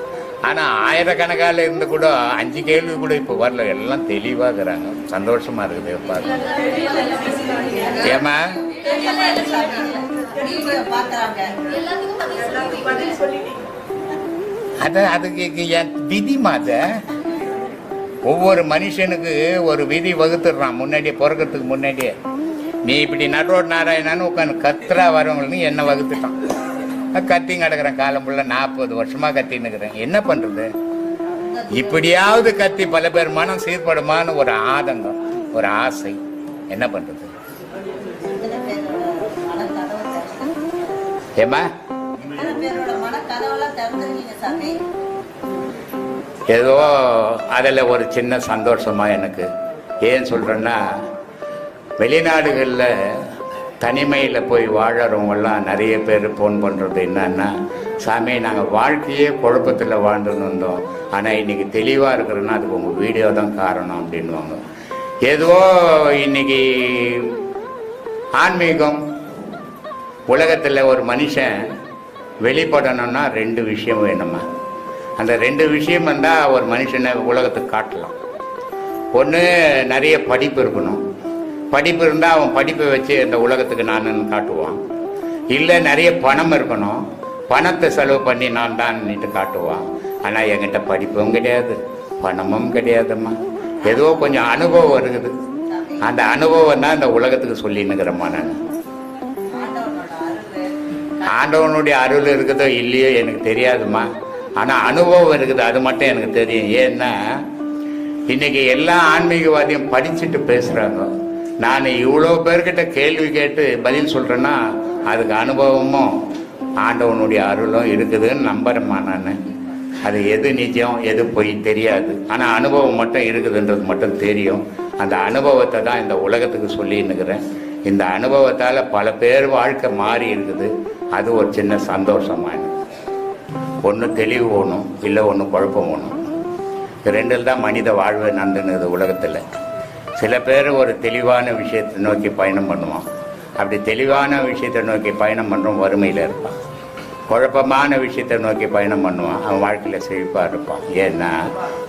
ஆனால் ஆயிரக்கணக்கால இருந்து கூட 5 கேள்வி கூட இப்போ வரல, எல்லாம் தெளிவாக இருக்கிறாங்க, சந்தோஷமாக இருக்குது பார்க்க. ஏமா அதுக்கு என் விதி மாத ஒவ்வொரு மனுஷனுக்கு ஒரு விதி வகுத்துடுறான் முன்னாடியே, பிறக்கிறதுக்கு முன்னாடியே. நீ இப்படி நடுவோடு நாராயணான்னு உட்காந்து கத்துறா வரவங்களுக்கு என்ன வகுத்துட்டான். கத்தி கிடக்குறேன் காலம் ஃபுல்லா, 40 வருஷமா கத்தின்னுக்கிறேன். என்ன பண்றது? இப்படியாவது கத்தி பல பேர் மனம் சீர்படுமான்னு ஒரு ஆதங்கம், ஒரு ஆசை. என்ன பண்றது? ஏமா ஏதோ அதில் ஒரு சின்ன சந்தோஷமா எனக்கு. ஏன் சொல்றேன்னா, வெளிநாடுகளில் தனிமையில் போய் வாழறவங்கெல்லாம் நிறைய பேர் ஃபோன் பண்ணுறது என்னன்னா, சாமி நாங்கள் வாழ்க்கையே குழப்பத்தில் வாழ்ந்துன்னு இருந்தோம், ஆனால் இன்னைக்கு தெளிவாக இருக்கிறோன்னா அதுக்கு உங்கள் வீடியோ தான் காரணம் அப்படின்வாங்க. ஏதோ இன்னைக்கு ஆன்மீகம் உலகத்தில் ஒரு மனுஷன் வெளிப்படணும்னா 2 விஷயம் வேணுமா. அந்த 2 விஷயம் வந்தால் ஒரு மனுஷனை உலகத்துக்கு காட்டலாம். ஒன்று, நிறைய படிப்பு இருக்கணும். படிப்பு இருந்தால் அவன் படிப்பை வச்சு இந்த உலகத்துக்கு நான் காட்டுவான். இல்லை நிறைய பணம் இருக்கணும், பணத்தை செலவு பண்ணி நான் தான் காட்டுவான். ஆனால் என்கிட்ட படிப்பும் கிடையாது, பணமும் கிடையாதும்மா. ஏதோ கொஞ்சம் அனுபவம் இருக்குது. அந்த அனுபவம் தான் இந்த உலகத்துக்கு சொல்லின்னுக்கிறேம்மா. நான் ஆண்டவனுடைய அருள் இருக்குதோ இல்லையோ எனக்கு தெரியாதுமா, ஆனால் அனுபவம் இருக்குது, அது மட்டும் எனக்கு தெரியும். ஏன்னா இன்னைக்கு எல்லா ஆன்மீகவாதியும் படிச்சுட்டு பேசுகிறாங்க. நான் இவ்வளோ பேர்கிட்ட கேள்வி கேட்டு பதில் சொல்கிறேன்னா அதுக்கு அனுபவமும் ஆண்டவனுடைய அருளும் இருக்குதுன்னு நம்புறேம்மா. நான் அது எது நிஜம் எது பொய் தெரியாது, ஆனால் அனுபவம் மட்டும் இருக்குதுன்றது மட்டும் தெரியும். அந்த அனுபவத்தை தான் இந்த உலகத்துக்கு சொல்லின்னுக்கிறேன். இந்த அனுபவத்தால் பல பேர் வாழ்க்கை மாறி இருக்குது. அது ஒரு சின்ன சந்தோஷமா. ஒன்று தெளிவு வேணும், இல்லை ஒன்று குழப்பம் வேணும். ரெண்டில் தான் மனித வாழ்வு நடந்துனுது உலகத்தில். சில பேர் ஒரு தெளிவான விஷயத்தை நோக்கி பயணம் பண்ணுவான். அப்படி தெளிவான விஷயத்தை நோக்கி பயணம் பண்ணுறோம் வறுமையில் இருப்பான். குழப்பமான விஷயத்தை நோக்கி பயணம் பண்ணுவான், அவன் வாழ்க்கையில் செழிப்பாக இருப்பான். ஏன்னா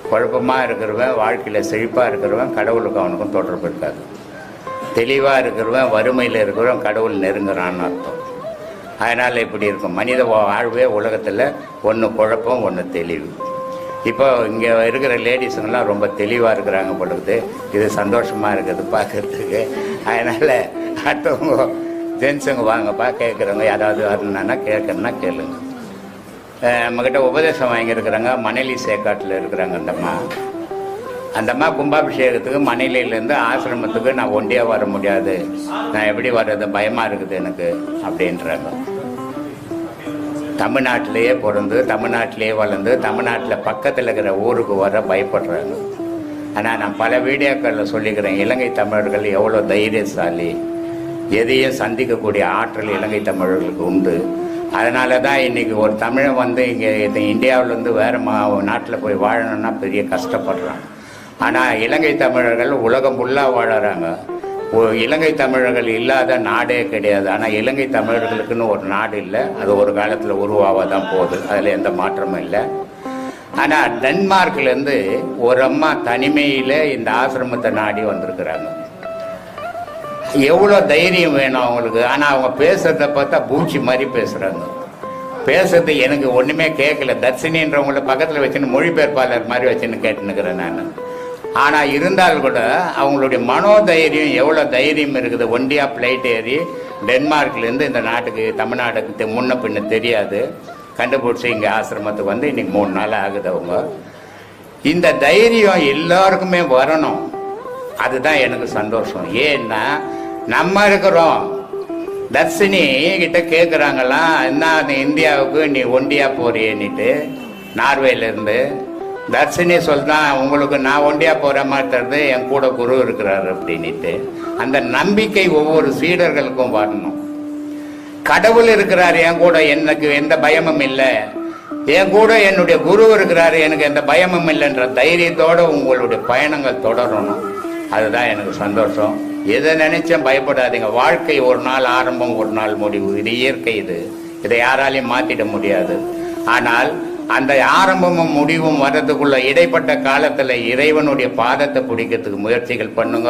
குழப்பமாக இருக்கிறவன் வாழ்க்கையில் செழிப்பாக இருக்கிறவன் கடவுளுக்கு அவனுக்கும் தொடர்பு இருக்காது. தெளிவாக இருக்கிறவன் வறுமையில் இருக்கிறவன் கடவுள் நெருங்குறான்னு அர்த்தம். அதனால் இப்படி இருக்கும் மனித வாழ்வே உலகத்தில். ஒன்று குழப்பம், ஒன்று தெளிவு. இப்போ இங்கே இருக்கிற லேடிஸுங்கெல்லாம் ரொம்ப தெளிவாக இருக்கிறாங்க பொழுது, இது சந்தோஷமாக இருக்குது பார்க்கறதுக்கு. அதனால் அடுத்தவங்க ஜென்ஸுங்க வாங்கப்பா கேட்குறவங்க யாராவது வரணுன்னா கேட்கணுன்னா கேளுங்க. நம்மக்கிட்ட உபதேசம் வாங்கியிருக்கிறாங்க, மணலி சேக்காட்டில் இருக்கிறாங்க அந்த அம்மா கும்பாபிஷேகத்துக்கு மணலிலேருந்து ஆசிரமத்துக்கு நான் ஒண்டியாக வர முடியாது, நான் எப்படி வர்றது, பயமாக இருக்குது எனக்கு அப்படின்றாங்க. தமிழ்நாட்டிலேயே பிறந்து தமிழ்நாட்டிலேயே வளர்ந்து தமிழ்நாட்டில் பக்கத்தில் இருக்கிற ஊருக்கு வர பயப்படுறாங்க. ஆனால் நான் பல வீடியோக்களில் சொல்லிக்கிறேன், இலங்கை தமிழர்கள் எவ்வளோ தைரியசாலி, எதையும் சந்திக்கக்கூடிய ஆற்றல் இலங்கை தமிழர்களுக்கு உண்டு. அதனால தான் இன்றைக்கி ஒரு தமிழன் வந்து இங்கே இந்தியாவிலேருந்து வேறு நாட்டில் போய் வாழணும்னா பெரிய கஷ்டப்படுறான். ஆனால் இலங்கை தமிழர்கள் உலகம் ஃபுல்லாக வாழறாங்க. இலங்கை தமிழர்கள் இல்லாத நாடே கிடையாது. ஆனால் இலங்கை தமிழர்களுக்குன்னு ஒரு நாடு இல்லை, அது ஒரு காலத்தில் உருவாக தான் போகுது, அதில் எந்த மாற்றமும் இல்லை. ஆனால் டென்மார்க்லேருந்து ஒரு அம்மா தனிமையில் இந்த ஆசிரமத்தை நாடி வந்திருக்கிறாங்க. எவ்வளோ தைரியம் வேணும் அவங்களுக்கு. ஆனால் அவங்க பேசுறத பார்த்தா பூச்சி மாதிரி பேசுகிறாங்க. பேசுறது எனக்கு ஒன்றுமே கேட்கல. தர்ஷினின்றவங்கள பக்கத்தில் வச்சுன்னு மொழிபெயர்ப்பாளர் மாதிரி வச்சுன்னு கேட்டுன்னுக்கிறேன் நான். ஆனால் இருந்தாலும் கூட அவங்களுடைய மனோதைரியம் எவ்வளோ தைரியம் இருக்குது. ஒண்டியா ஃப்ளைட் ஏறி டென்மார்க்லேருந்து இந்த நாட்டுக்கு தமிழ்நாட்டுக்கு முன்ன பின்ன தெரியாது கண்டுபிடிச்சி இங்கே ஆசிரமத்துக்கு வந்து இன்னைக்கு 3 நாள் ஆகுது. அவங்க இந்த தைரியம் எல்லாருக்குமே வரணும். அதுதான் எனக்கு சந்தோஷம். ஏன்னா நம்ம இருக்கிறோம். தர்ஷினி கிட்ட கேட்குறாங்களாம், என்ன இந்தியாவுக்கு நீ ஒண்டியா போறியன்னுட்டு நார்வேலேருந்து. தர்ஷினி சொல்றான், உங்களுக்கு நான் ஒண்டியா போகிற மாதிரி தருது, என் கூட குரு இருக்கிறாரு அப்படின்ட்டு. அந்த நம்பிக்கை ஒவ்வொரு சீடர்களுக்கும் வரணும். கடவுள் இருக்கிறார் என் கூட, எனக்கு எந்த பயமும் இல்லை. என் கூட என்னுடைய குரு இருக்கிறாரு, எனக்கு எந்த பயமும் இல்லைன்ற தைரியத்தோடு உங்களுடைய பயணங்கள் தொடரணும். அதுதான் எனக்கு சந்தோஷம். எதை நினைச்சும் பயப்படாதீங்க. வாழ்க்கை ஒரு நாள் ஆரம்பம், ஒரு நாள் முடிவு. இது இயற்கை. இதை யாராலையும் மாற்றிட முடியாது. ஆனால் அந்த ஆரம்பமும் முடிவும் வர்றதுக்குள்ள இடைப்பட்ட காலத்தில் இறைவனுடைய பாதத்தை பிடிக்கிறதுக்கு முயற்சிகள் பண்ணுங்க.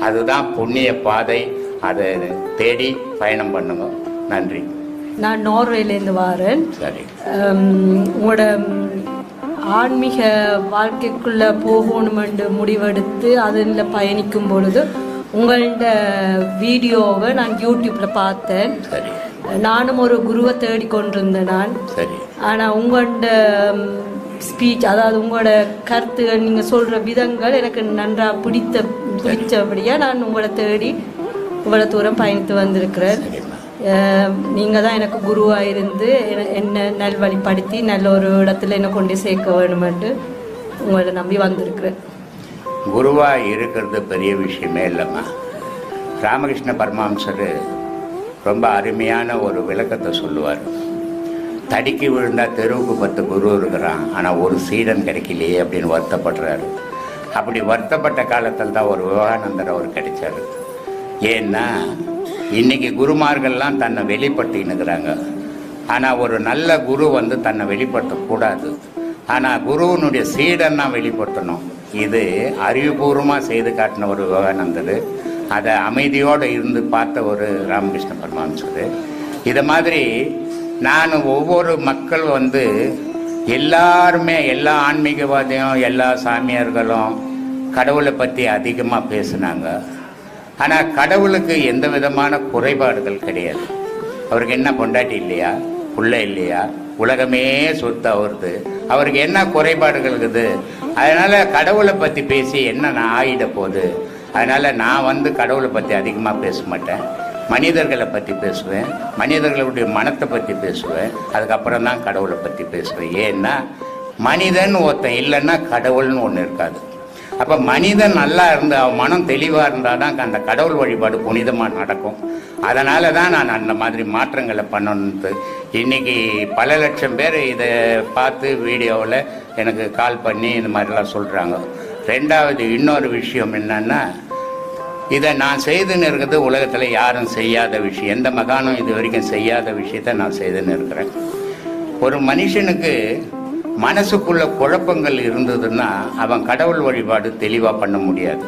அதுதான் புண்ணிய பாதை. அதை தேடி பயணம் பண்ணுங்க. நன்றி. நான் நார்வேலேருந்து வரேன். சரி. உங்களோட ஆன்மீக வாழ்க்கைக்குள்ள போகணுமென்று முடிவெடுத்து அதில் பயணிக்கும் பொழுது உங்களோட வீடியோவை நான் யூடியூப்ல பார்த்தேன். சரி. நானும் ஒரு குருவை தேடிக்கொண்டிருந்தேன் நான். சரி. ஆனால் உங்களோட ஸ்பீச், அதாவது உங்களோட கருத்துகள், நீங்கள் சொல்கிற விதங்கள் எனக்கு நன்றாக பிடிச்சபடியாக நான் உங்களை தேடி இவ்வளோ தூரம் பயணித்து வந்திருக்கிறேன். நீங்கள் தான் எனக்கு குருவாக இருந்து என்ன நல்வழிப்படுத்தி நல்ல ஒரு இடத்துல என்ன கொண்டு சேர்க்க வேணுமென்று உங்களை நம்பி வந்திருக்கிறேன். குருவாக இருக்கிறது பெரிய விஷயமே இல்லைம்மா. ராமகிருஷ்ண பரமஹம்சர் ரொம்ப அருமையான ஒரு விளக்கத்தை சொல்லுவார். தடிக்கு விழுந்தால் தெருவுக்கு 10 குரு இருக்கிறான், ஆனால் ஒரு சீடன் கிடைக்கலையே அப்படின்னு வருத்தப்படுறாரு. அப்படி வருத்தப்பட்ட காலத்தில் தான் ஒரு விவேகானந்தர் அவர் கிடைச்சார். ஏன்னா இன்னைக்கு குருமார்கள்லாம் தன்னை வெளிப்படுத்தின்னுக்கிறாங்க. ஆனால் ஒரு நல்ல குரு வந்து தன்னை வெளிப்படுத்தக்கூடாது. ஆனால் குருவனுடைய சீடன்னா வெளிப்படுத்தணும். இது அறிவுபூர்வமாக செய்து காட்டின ஒரு விவேகானந்தர். அதை அமைதியோடு இருந்து பார்த்த ஒரு ராமகிருஷ்ண பரமஹம்சர். இதை மாதிரி நான் ஒவ்வொரு மக்கள் வந்து எல்லாருமே, எல்லா ஆன்மீகவாதியும், எல்லா சாமியார்களும் கடவுளை பற்றி அதிகமாக பேசுனாங்க. ஆனால் கடவுளுக்கு எந்த விதமான குறைபாடுகள் கிடையாது. அவருக்கு என்ன பொண்டாட்டி இல்லையா, புள்ள இல்லையா, உலகமே சொத்து அவருது. அவருக்கு என்ன குறைபாடுகள் இருக்குது? அதனால கடவுளை பற்றி பேசி என்ன ஆகிட போகுது? அதனால நான் வந்து கடவுளை பற்றி அதிகமாக பேச மாட்டேன். மனிதர்களை பற்றி பேசுவேன், மனிதர்களுடைய மனத்தை பற்றி பேசுவேன். அதுக்கப்புறம் தான் கடவுளை பற்றி பேசுவேன். ஏன்னா மனிதன் ஒருத்தன் இல்லைன்னா கடவுள்னு ஒன்று இருக்காது. அப்போ மனிதன் நல்லா இருந்து அவன் மனம் தெளிவாக இருந்தால் தான் அந்த கடவுள் வழிபாடு புனிதமாக நடக்கும். அதனால தான் நான் அந்த மாதிரி மாற்றங்களை பண்ணணுன்ட்டு இன்றைக்கி பல லட்சம் பேர் இதை பார்த்து வீடியோவில் எனக்கு கால் பண்ணி இந்த மாதிரிலாம் சொல்கிறாங்க. ரெண்டாவது இன்னொரு விஷயம் என்னன்னா, இதை நான் செய்துன்னு இருக்கிறது உலகத்தில் யாரும் செய்யாத விஷயம். எந்த மகானும் இது வரைக்கும் செய்யாத விஷயத்தை நான் செய்துன்னு இருக்கிறேன். ஒரு மனுஷனுக்கு மனசுக்குள்ள குழப்பங்கள் இருந்ததுன்னா அவன் கடவுள் வழிபாடு தெளிவாக பண்ண முடியாது.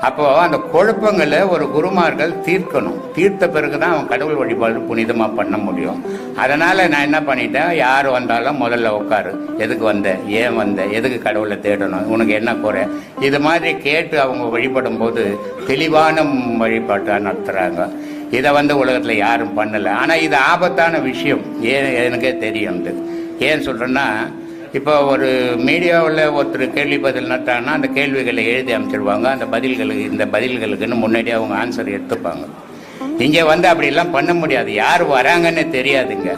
அப்போது அந்த குழப்பங்களை ஒரு குருமார்கள் தீர்க்கணும். தீர்த்த பிறகு தான் அவன் கடவுள் வழிபாடு புனிதமாக பண்ண முடியும். அதனால் நான் என்ன பண்ணிட்டேன், யார் வந்தாலும் முதல்ல உட்காரு, எதுக்கு வந்த, ஏன் வந்த, எதுக்கு கடவுளை தேடணும், உனக்கு என்ன குறை, இது மாதிரி கேட்டு அவங்க வழிபடும் போது தெளிவான வழிபாட்டாக நடத்துகிறாங்க. இதை வந்து உலகத்தில் யாரும் பண்ணலை. ஆனால் இது ஆபத்தான விஷயம். எனக்கே தெரியும். ஏன் சொல்கிறேன்னா, இப்போ ஒரு மீடியாவில் ஒருத்தர் கேள்வி பதில் நட்டாங்கன்னா அந்த கேள்விகளை எழுதி அமைச்சிருவாங்க. அந்த பதில்களுக்கு, இந்த பதில்களுக்குன்னு முன்னாடியே அவங்க ஆன்சர் எடுத்துப்பாங்க. இங்கே வந்து அப்படிலாம் பண்ண முடியாது. யார் வராங்கன்னு தெரியாதுங்க.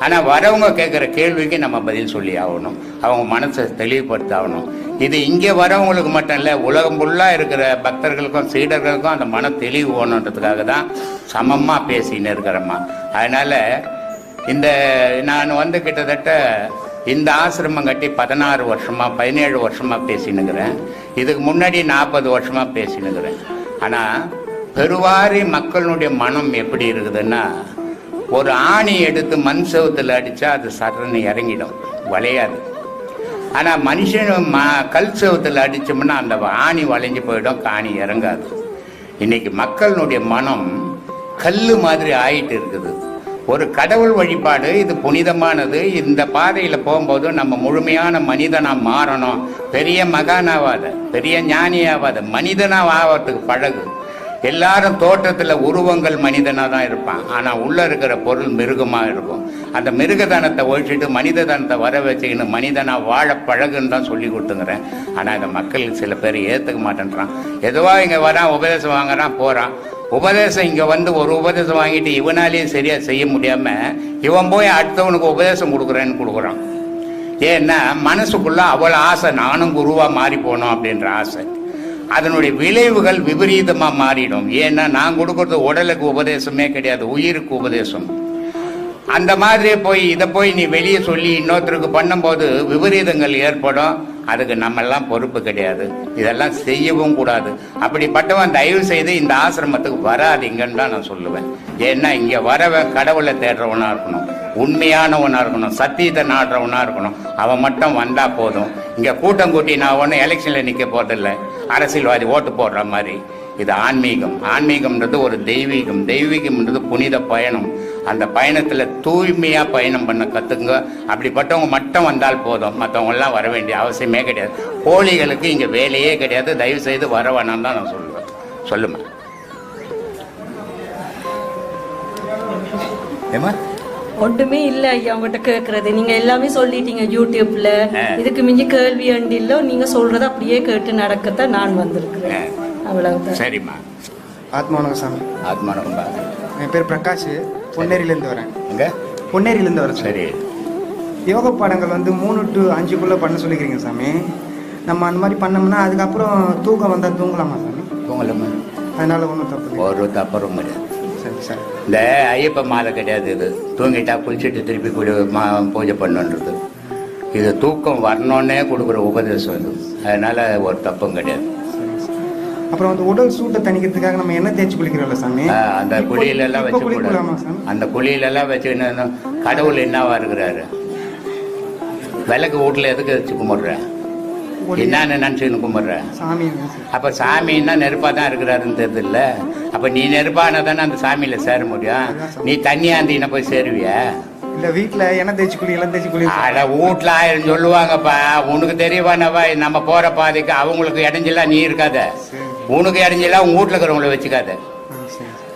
ஆனால் வரவங்க கேட்குற கேள்விக்கு நம்ம பதில் சொல்லி ஆகணும். அவங்க மனசை தெளிவுபடுத்த ஆகணும். இது இங்கே வரவங்களுக்கு மட்டும் இல்லை, உலகம் ஃபுல்லாக இருக்கிற பக்தர்களுக்கும் சீடர்களுக்கும் அந்த மன தெளிவு போகணுன்றதுக்காக தான் சமமாக பேசின்னு இருக்கிறோம்மா. அதனால் இந்த நான் வந்து கிட்டத்தட்ட இந்த ஆசிரமம் கட்டி 16 வருஷமாக 17 வருஷமாக பேசினுக்கிறேன். இதுக்கு முன்னாடி 40 வருஷமாக பேசினுக்கிறேன். ஆனால் பெருவாரி மக்களுடைய மனம் எப்படி இருக்குதுன்னா, ஒரு ஆணி எடுத்து மண் செவத்தில் அடித்தா அது சரணி இறங்கிடும், வளையாது. ஆனால் மனுஷன் கல் செவத்தில் அடித்தோம்னா அந்த ஆணி வளைஞ்சு போயிடும், காணி இறங்காது. இன்னைக்கு மக்களுடைய மனம் கல் மாதிரி ஆயிட்டு இருக்குது. ஒரு கடவுள் வழிபாடு இது புனிதமானது. இந்த பாதையில் போகும்போது நம்ம முழுமையான மனிதனாக மாறணும். பெரிய மகானாவாத, பெரிய ஞானியாவாத, மனிதனாக ஆகிறதுக்கு பழகு. எல்லாரும் தோற்றத்தில் உருவங்கள் மனிதனாக தான் இருப்பான், ஆனால் உள்ளே இருக்கிற பொருள் மிருகமாக இருக்கும். அந்த மிருகதனத்தை ஒழிச்சிட்டு மனிததனத்தை வர வச்சுக்கின்னு மனிதனாக வாழ பழகுன்னு தான் சொல்லி கொடுத்துங்கிறேன். ஆனால் இந்த மக்கள் சில பேர் ஏற்றுக்க மாட்டேன்றான். எதுவா இங்கே வரான், உபதேசம் வாங்குறான், போகிறான். உபதேசம் இங்கே வந்து ஒரு உபதேசம் வாங்கிட்டு இவனாலேயே சரியாக செய்ய முடியாமல் இவன் போய் அடுத்தவனுக்கு உபதேசம் கொடுக்குறேன்னு கொடுக்குறான். ஏன்னா மனசுக்குள்ளே அவ்வளோ ஆசை, நானும் குருவாக மாறி போனோம் அப்படின்ற ஆசை. அதனுடைய விளைவுகள் விபரீதமாக மாறிடும். ஏன்னா நான் கொடுக்கறது உடலுக்கு உபதேசமே கிடையாது, உயிருக்கு உபதேசம். அந்த மாதிரியே இதை போய் நீ வெளியே சொல்லி இன்னொருத்தருக்கு பண்ணும்போது விபரீதங்கள் ஏற்படும். அதுக்கு நம்மெல்லாம் பொறுப்பு கிடையாது, இதெல்லாம் செய்யவும் கூடாது. அப்படிப்பட்டவன் தயவு செய்து இந்த ஆசிரமத்துக்கு வராதிங்கன்னு தான் நான் சொல்லுவேன். ஏன்னா இங்கே வரவன் கடவுளை தேடுறவனா இருக்கணும், உண்மையானவனா இருக்கணும், சத்தியத்தை நாடுறவனா இருக்கணும். அவன் மட்டும் வந்தா போதும். இங்கே கூட்டம் கூட்டி நான் ஒன்றும் எலெக்ஷனில் நிற்க போதில்லை, அரசியல்வாதி ஓட்டு போடுற மாதிரி. இது ஆன்மீகம். ஆன்மீகம்ன்றது ஒரு தெய்வீகம். தெய்வீகம்ன்றது புனித பயணம். அந்த பயணத்தில் தூய்மையாக பயணம் பண்ண கற்றுக்குங்க. அப்படிப்பட்டவங்க மட்டும் வந்தால் போதும், மற்றவங்கெல்லாம் வர வேண்டிய அவசியமே கிடையாது. கோழிகளுக்கு இங்கே வேலையே கிடையாது. தயவு செய்து வர வேணாம் தான் நான் சொல்லுவேன். சொல்லுமா ஏமா? ஒன்றுமே இல்லை ஐயா உங்ககிட்ட கேட்கறது. நீங்க எல்லாமே சொல்லிட்டீங்க யூடியூப்ல. இதுக்கு மிஞ்சி கேள்வி அண்டில்லோ, நீங்க சொல்றத அப்படியே கேட்டு நடக்கத்தான் நான் வந்திருக்கிறேன். அவ்வளவுதான். சரிம்மா. ஆத்மாவணக்கம் சாமி. ஆத்மாவணக்கம். என் பேர் பிரகாஷ், பொன்னேரியிலேருந்து வரேன். எங்க? பொன்னேரியிலேருந்து வரேன். சரி. யோக பாடங்கள் 3 to 5 பண்ண சொல்லிக்கிறீங்க சாமி. நம்ம அந்த மாதிரி பண்ணோம்னா அதுக்கப்புறம் தூக்கம் வந்தால் தூங்கலாமா சாமி? தூங்கலாமா? அதனால ஒன்றும் தப்பு ஒரு தப்பரும் கிடையாது. சரி சார். இந்த ஐயப்ப மாலை கிடையாது இது. தூங்கிட்டா குளிச்சுட்டு திருப்பி பூஜை பண்ணுன்றது. இது தூக்கம் வரணுன்னே கொடுக்குற உபதேசம் இது. அதனால ஒரு தப்பும் கிடையாது. அப்புறம் உடல் சூட்டை தணிக்கிறதுக்காக நம்ம என்ன தேய்ச்சி குளிக்கிறோம்ல சாமி, அந்த குழியிலெல்லாம் வச்சு கூடாது. அந்த குழியிலெல்லாம் வச்சு கடவுள் என்னவா இருக்கிறாரு? விளக்கு வீட்டில் எதுக்கு வச்சு கும்பிடுற? என்னன்னு நினச்சின்னு கும்பிடுற? சாமி. அப்போ சாமின்னா நெருப்பாக தான் இருக்கிறாருன்னு தெரியுது இல்லை? அப்போ நீ நெருப்பானா தானே அந்த சாமியில் சேர முடியும். நீ தண்ணியாந்தினா போய் சேருவியா? இல்லை வீட்டில் எண்ணெய் தேய்ச்சி குளி, எல்லாம் தேய்ச்சி குளி. அட வீட்டில் 1000 சொல்லுவாங்கப்பா. உனக்கு தெரியவானவா நம்ம போகிற பாதைக்கு அவங்களுக்கு இடைஞ்சலாம் நீ இருக்காத. உனக்கு இடைஞ்சலாம் உன் வீட்டில் இருக்கிறவங்கள வச்சுக்காத.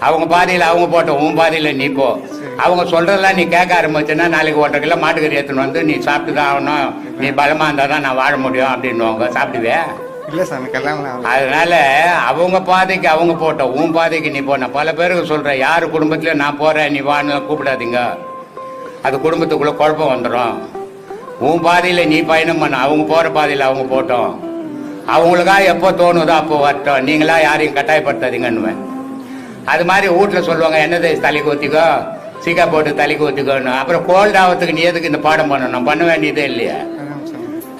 அவங்க பாதையில் அவங்க போட்டோம், உன் பாதையில் நீ போ. அவங்க சொல்றதெல்லாம் நீ கேட்க ஆரம்பிச்சுன்னா நாளைக்கு 1.5 கிலோ மாட்டுக்கறி எடுத்துன்னு வந்து நீ சாப்பிட்டு தான் ஆகணும், நீ பலமா இருந்தா தான் நான் வாழ முடியும் அப்படின்னுவாங்க. சாப்பிடுவே? இல்லை சாமி, கல்யாணம். அதனால அவங்க பாதைக்கு அவங்க போட்டோம், உன் பாதைக்கு நீ போன. பல பேருக்கு சொல்றேன், யாரு குடும்பத்திலயும் நான் போறேன் நீ வான்னு கூப்பிடாதீங்க. அது குடும்பத்துக்குள்ள குழப்பம் வந்துடும். உன் பாதையில நீ பயணம் பண்ண, அவங்க போற பாதையில அவங்க போட்டோம். அவங்களுக்கா எப்போ தோணுதோ அப்போ வரட்டும், நீங்களா யாரையும் கட்டாயப்படுத்தாதீங்கன்னுவேன். அது மாதிரி வீட்டில் சொல்லுவாங்க, என்னது தலைக்கு ஊற்றிக்கோ, சீக்கா போட்டு தலைக்கு ஊற்றிக்கோன்னு. அப்புறம் கோல்ட் ஆகிறதுக்கு நீ எதுக்கு இந்த பாடம் பண்ணணும்? பண்ண வேண்டியதே இல்லையா?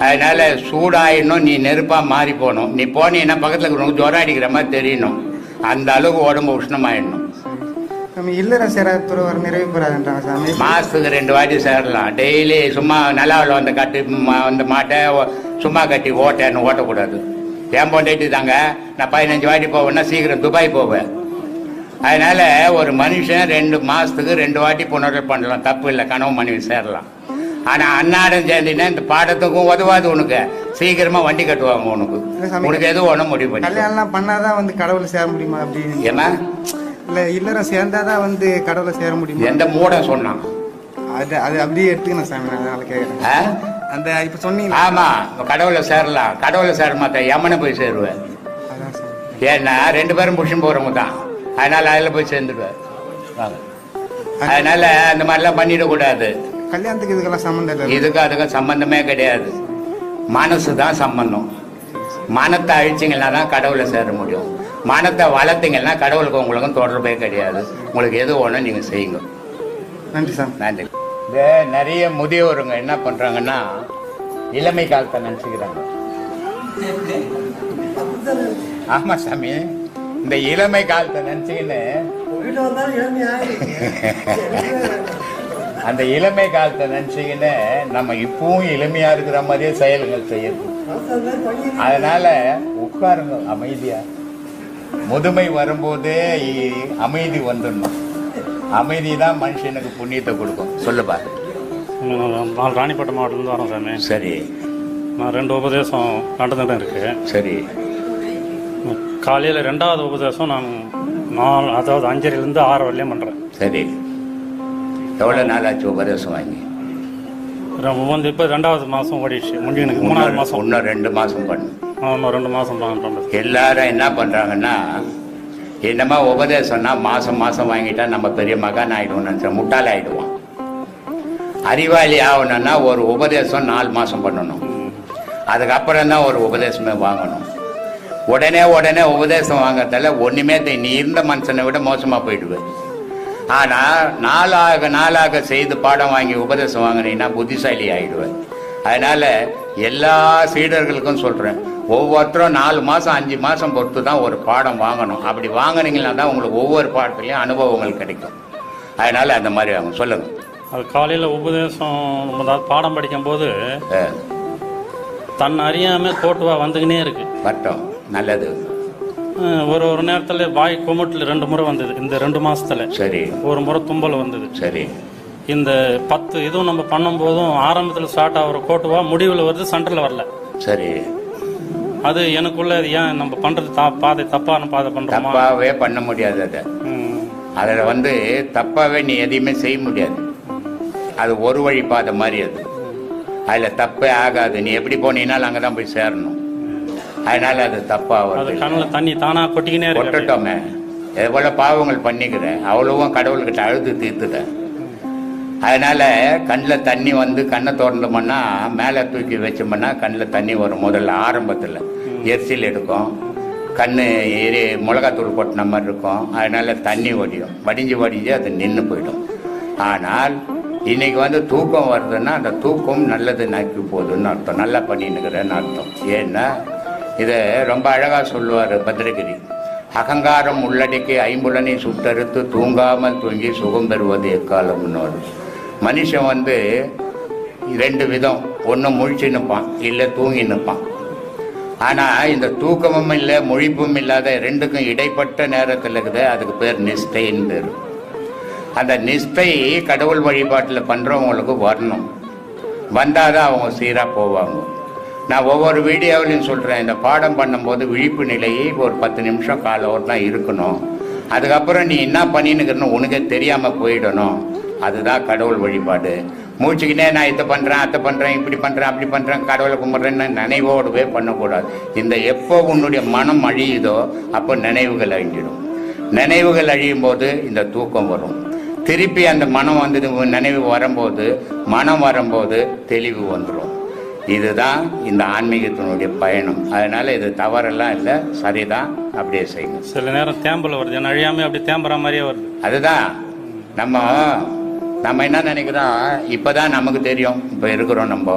அதனால சூடாயிடணும், நீ நெருப்பாக மாறி போகணும். நீ போனீங்கன்னா பக்கத்தில் இருக்கிறவங்க ஜுரம் அடிக்கிற மாதிரி தெரியணும். அந்த அளவுக்கு உடம்பு உஷ்ணமாயிடணும். இல்லற சேரத்துறை வர நிறைவு பெறாதுன்றாங்க சாமி. மாசத்துக்கு 2 வாட்டி சேரலாம். டெய்லி சும்மா நல்லாவில் வந்து கட்டி அந்த மாட்டை சும்மா கட்டி ஓட்டேன்னு ஓட்டக்கூடாது. ஏன் பொண்டாட்டி தாங்க நான் 15 வாட்டி போவேன்னா சீக்கிரம் துபாய் போவேன். அதனால ஒரு மனுஷன் 2 மாசத்துக்கு 2 வாட்டி புனரல் பண்ணலாம், தப்பு இல்லை. கனவு மனைவி சேரலாம். ஆனால் அன்னாடம் சேர்ந்தீங்கன்னா இந்த பாடத்துக்கும் உதவாது. உனக்கு சீக்கிரமா வண்டி கட்டுவாங்க. உனக்கு எதுவும் ஒன்றும் முடிவு பண்ணி கல்யாணம் பண்ணாதான் வந்து கடவுளை சேர முடியுமா அப்படின்னு? ஏன்னா இல்லை இல்லறம் சேர்ந்தாதான் வந்து கடவுளை சேர முடியும். எந்த மூட சொன்னான்? அது அப்படியே எடுத்துக்கணும் சாமி. அதனால கேட்குறேன். அந்த இப்போ சொன்னீங்க. ஆமா, கடவுளை சேரலாம். கடவுளை சேர மாட்டேன், யமனை போய் சேருவேன். ஏன்னா 2 பேரும் புருஷன் போறவங்க தான். அதனால அதில் போய் சேர்ந்துடுவேன். அதனால அந்த மாதிரிலாம் பண்ணிடக்கூடாது. கல்யாணத்துக்கு இதுக்கெல்லாம் சம்மந்தம் இல்லை. இதுக்கு அதுக்கும் சம்பந்தமே கிடையாது. மனசு தான் சம்பந்தம். மனத்தை அழிச்சிங்கன்னா தான் கடவுளை சேர முடியும். மனத்தை வளர்த்தீங்கன்னா கடவுளுக்கு உங்களுக்கும் தொடர்பே கிடையாது. உங்களுக்கு எது ஒன்று நீங்கள் செய்யுங்க. நன்றி சார். நன்றி. இந்த நிறைய முதியோருங்க என்ன பண்ணுறாங்கன்னா இளமை காலத்தை நினச்சிக்கிறாங்க. ஆமாம் சாமி, இந்த இளமை காலத்தை நினச்சிக்கின்னு அந்த இளமை காலத்தை நினச்சிக்கின்னு நம்ம இப்பவும் இளமையாக இருக்கிற மாதிரியே செயல்கள் செய்யணும். அதனால் உட்காருங்க அமைதியாக. முதுமை வரும்போதே அமைதி வந்துடணும். அமைதி தான் மனுஷனுக்கு புண்ணியத்தை கொடுக்கும். சொல்லுப்பா. நான் ராணிப்பேட்டை மாவட்டத்துலேருந்து வரேன் சாமி. சரி. நான் 2 உபதேசம் நடந்துட்டு இருக்கு. சரி. காலையில் 2வது உபதேசம் நான் அதாவது 5:30லேருந்து 6 வரலையும் பண்ணுறேன். சரி. எவ்வளோ நாள் ஆச்சு உபதேசம் வாங்கி? வந்து இப்போ 2வது மாதம் ஓடிடுச்சு. எனக்கு 3வது மாதம். இன்னும் 2 மாதம் பண்ணு. இன்னும் 2 மாதம் பண்ணுறேன். எல்லாரும் என்ன பண்ணுறாங்கன்னா, என்னமா உபதேசம்னா மாதம் மாதம் வாங்கிட்டா நம்ம பெரிய மகான் ஆகிடுவோம்னு நினச்சா முட்டாளி ஆகிடுவோம். அறிவாளி ஆகணும்னா ஒரு உபதேசம் 4 மாதம் பண்ணணும். அதுக்கப்புறம் தான் ஒரு உபதேசமே வாங்கணும். உடனே உபதேசம் வாங்கறதால ஒன்றுமே நீ இருந்த மனுஷனை விட மோசமாக போயிடுவேன். ஆனால் நாளாக செய்து பாடம் வாங்கி உபதேசம் வாங்கினீங்கன்னா புத்திசாலி ஆகிடுவேன். அதனால் எல்லா சீடர்களுக்கும் சொல்கிறேன், ஒவ்வொருத்தரும் 4 மாதம் 5 மாதம் பொறுத்து தான் ஒரு பாடம் வாங்கணும். அப்படி வாங்கினீங்கன்னா தான் உங்களுக்கு ஒவ்வொரு பாடத்துலேயும் அனுபவங்கள் கிடைக்கும். அதனால் அந்த மாதிரி வாங்க. சொல்லுங்கள். அது காலையில் உபதேசம் பாடம் படிக்கும்போது தன் அறியாமல் தோட்டுவா வந்துக்கினே இருக்கு. பட்டம் நல்லது. ஒரு நேரத்தில் வாய் குமட்டில் 2 முறை வந்தது இந்த 2 மாசத்துல. சரி. ஒரு முறை தும்பல் வந்தது. சரி. இந்த 10 இதுவும் நம்ம பண்ணும்போதும் ஆரம்பத்தில் ஸ்டார்ட் ஆகிற கோட்டுவா முடிவில் வருது, சென்டரில் வரல. சரி. அது எனக்குள்ள ஏன் நம்ம பண்றது தப்பான பாதை பண்றோமா? தப்பாவே பண்ண முடியாது. அதில் தப்பாவே நீ எதையுமே செய்ய முடியாது. அது ஒரு வழி பாதை மாதிரி. அதில் தப்பே ஆகாது. நீ எப்படி போனீங்கன்னாலும் அங்கே தான் போய் சேரணும். அதனால அது தப்பாக கண்ணில் தண்ணி தானா கொட்டிக்கினே கொட்டட்டோமே. எவ்வளோ பாவங்கள் பண்ணிக்கிறேன், அவ்வளவும் கடவுள்கிட்ட அழுது தீர்த்துட்டேன். அதனால கண்ணில் தண்ணி கண்ணை திறந்தோம்னா மேலே தூக்கி வச்சோம்னா கண்ணில் தண்ணி வரும். முதல்ல ஆரம்பத்தில் எரிச்சல் எடுக்கும், கண் மிளகாத்தூள் கொட்டின மாதிரி இருக்கும். அதனால தண்ணி வடிஞ்சு அது நின்று போயிடும். ஆனால் இன்னைக்கு தூக்கம் வருதுன்னா அந்த தூக்கம் நல்லது நக்கி போகுதுன்னு அர்த்தம், நல்லா பண்ணின்னுக்கிறேன்னு அர்த்தம். ஏன்னா இதை ரொம்ப அழகாக சொல்லுவார் பத்ரகிரி. அகங்காரம் உள்ளடக்கி 5 சுட்டறுத்து தூங்காமல் தூங்கி சுகம் பெறுவது எக்காலம்னு. மனுஷன் 2 விதம், ஒன்று முழிச்சு நிற்பான், இல்லை தூங்கி நிற்பான். ஆனால் இந்த தூக்கமும் இல்லை முழிப்பும் இல்லாத 2க்கும் இடைப்பட்ட நேரத்தில் இருக்குது. அதுக்கு பேர் நிஷ்டைன்னு பேர். அந்த நிஷ்டை கடவுள் வழிபாட்டில் பண்ணுறவங்களுக்கு வரணும். வந்தால் தான் அவங்க சீராக போவாங்க. நான் ஒவ்வொரு வீடியோவிலையும் சொல்கிறேன், இந்த பாடம் பண்ணும்போது விழிப்பு நிலையை ஒரு 10 நிமிஷம் கால ஓட்டம் இருக்கணும். அதுக்கப்புறம் நீ என்ன பண்ணின்னுக்கிறன்னு உனக்கே தெரியாமல் போயிடணும். அதுதான் கடவுள் வழிபாடு. மூச்சுக்கினே நான் இதை பண்ணுறேன் அதை பண்ணுறேன் இப்படி பண்ணுறேன் அப்படி பண்ணுறேன் கடவுளை கும்பிட்றேன்னு நினைவோடவே பண்ணக்கூடாது. இந்த எப்போ உன்னுடைய மனம் அழியுதோ அப்போ நினைவுகள் அழிஞ்சிடும். நினைவுகள் அழியும் போது இந்த தூக்கம் வரும். திருப்பி அந்த மனம் நினைவு வரும்போது தெளிவு வந்துடும். இதுதான் இந்த ஆன்மீகத்தினுடைய பயணம். அதனால இது தவறெல்லாம் இல்லை, சரிதான். அப்படியே செய்யுங்க. சில நேரம் தேம்பல் வருது, அழியாமல் அப்படி தேம்புற மாதிரியே வருது. அதுதான் நம்ம என்ன நினைக்கிறோம், இப்போதான் நமக்கு தெரியும் இப்போ இருக்கிறோம் நம்ம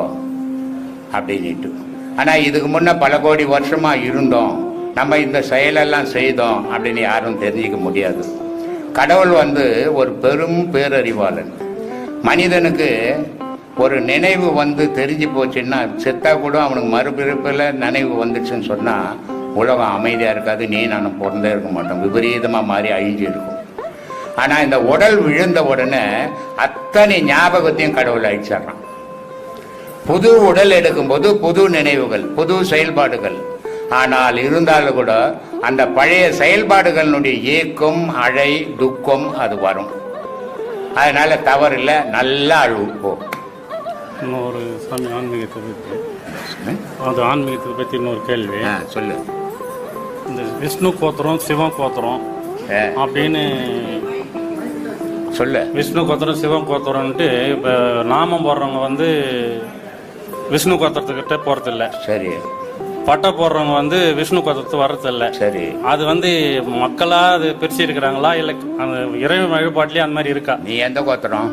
அப்படின்ட்டு. ஆனால் இதுக்கு முன்னே பல கோடி வருஷமாக இருந்தோம், நம்ம இந்த செயலெல்லாம் செய்தோம் அப்படின்னு யாரும் தெரிஞ்சிக்க முடியாது. கடவுள் ஒரு பெரும் பேரறிவாளன். மனிதனுக்கு ஒரு நினைவு தெரிஞ்சு போச்சுன்னா செத்தா கூட அவனுக்கு மறுபிறப்பில் நினைவு வந்துச்சுன்னு சொன்னால் உலகம் அமைதியாக இருக்காது, நீ நானும் பிறந்தே இருக்க மாட்டோம், விபரீதமாக மாறி அழிஞ்சு இருக்கும். ஆனால் இந்த உடல் விழுந்த உடனே அத்தனை ஞாபகத்தையும் கடவுள் அழிச்சிட்றான். புது உடல் எடுக்கும்போது புது நினைவுகள், புது செயல்பாடுகள். ஆனால் இருந்தாலும் கூட அந்த பழைய செயல்பாடுகளுடைய ஏக்கம் அழை துக்கம் அது வரும். அதனால தவறில்லை, நல்லா அழுப்போ. இன்னொரு சாமி ஆன்மீகத்தை பற்றி இன்னொரு கேள்வி சொல்லு. இந்த விஷ்ணு கோத்திரம் சிவன் கோத்திரம் அப்படின்னு சொல்லு. விஷ்ணு கோத்திரம் சிவன் கோத்திரம்ட்டு இப்போ நாமம் போடுறவங்க விஷ்ணு கோத்திரத்துக்கிட்ட போகிறதில்ல. சரி. பட்டை போடுறவங்க விஷ்ணு கோத்திரத்து வர்றதில்ல. சரி. அது மக்களா அது பிரிச்சு இருக்கிறாங்களா இல்லை அந்த இறைவன் வழிபாட்டிலேயே அந்த மாதிரி இருக்கா? நீ எந்த கோத்திரம்?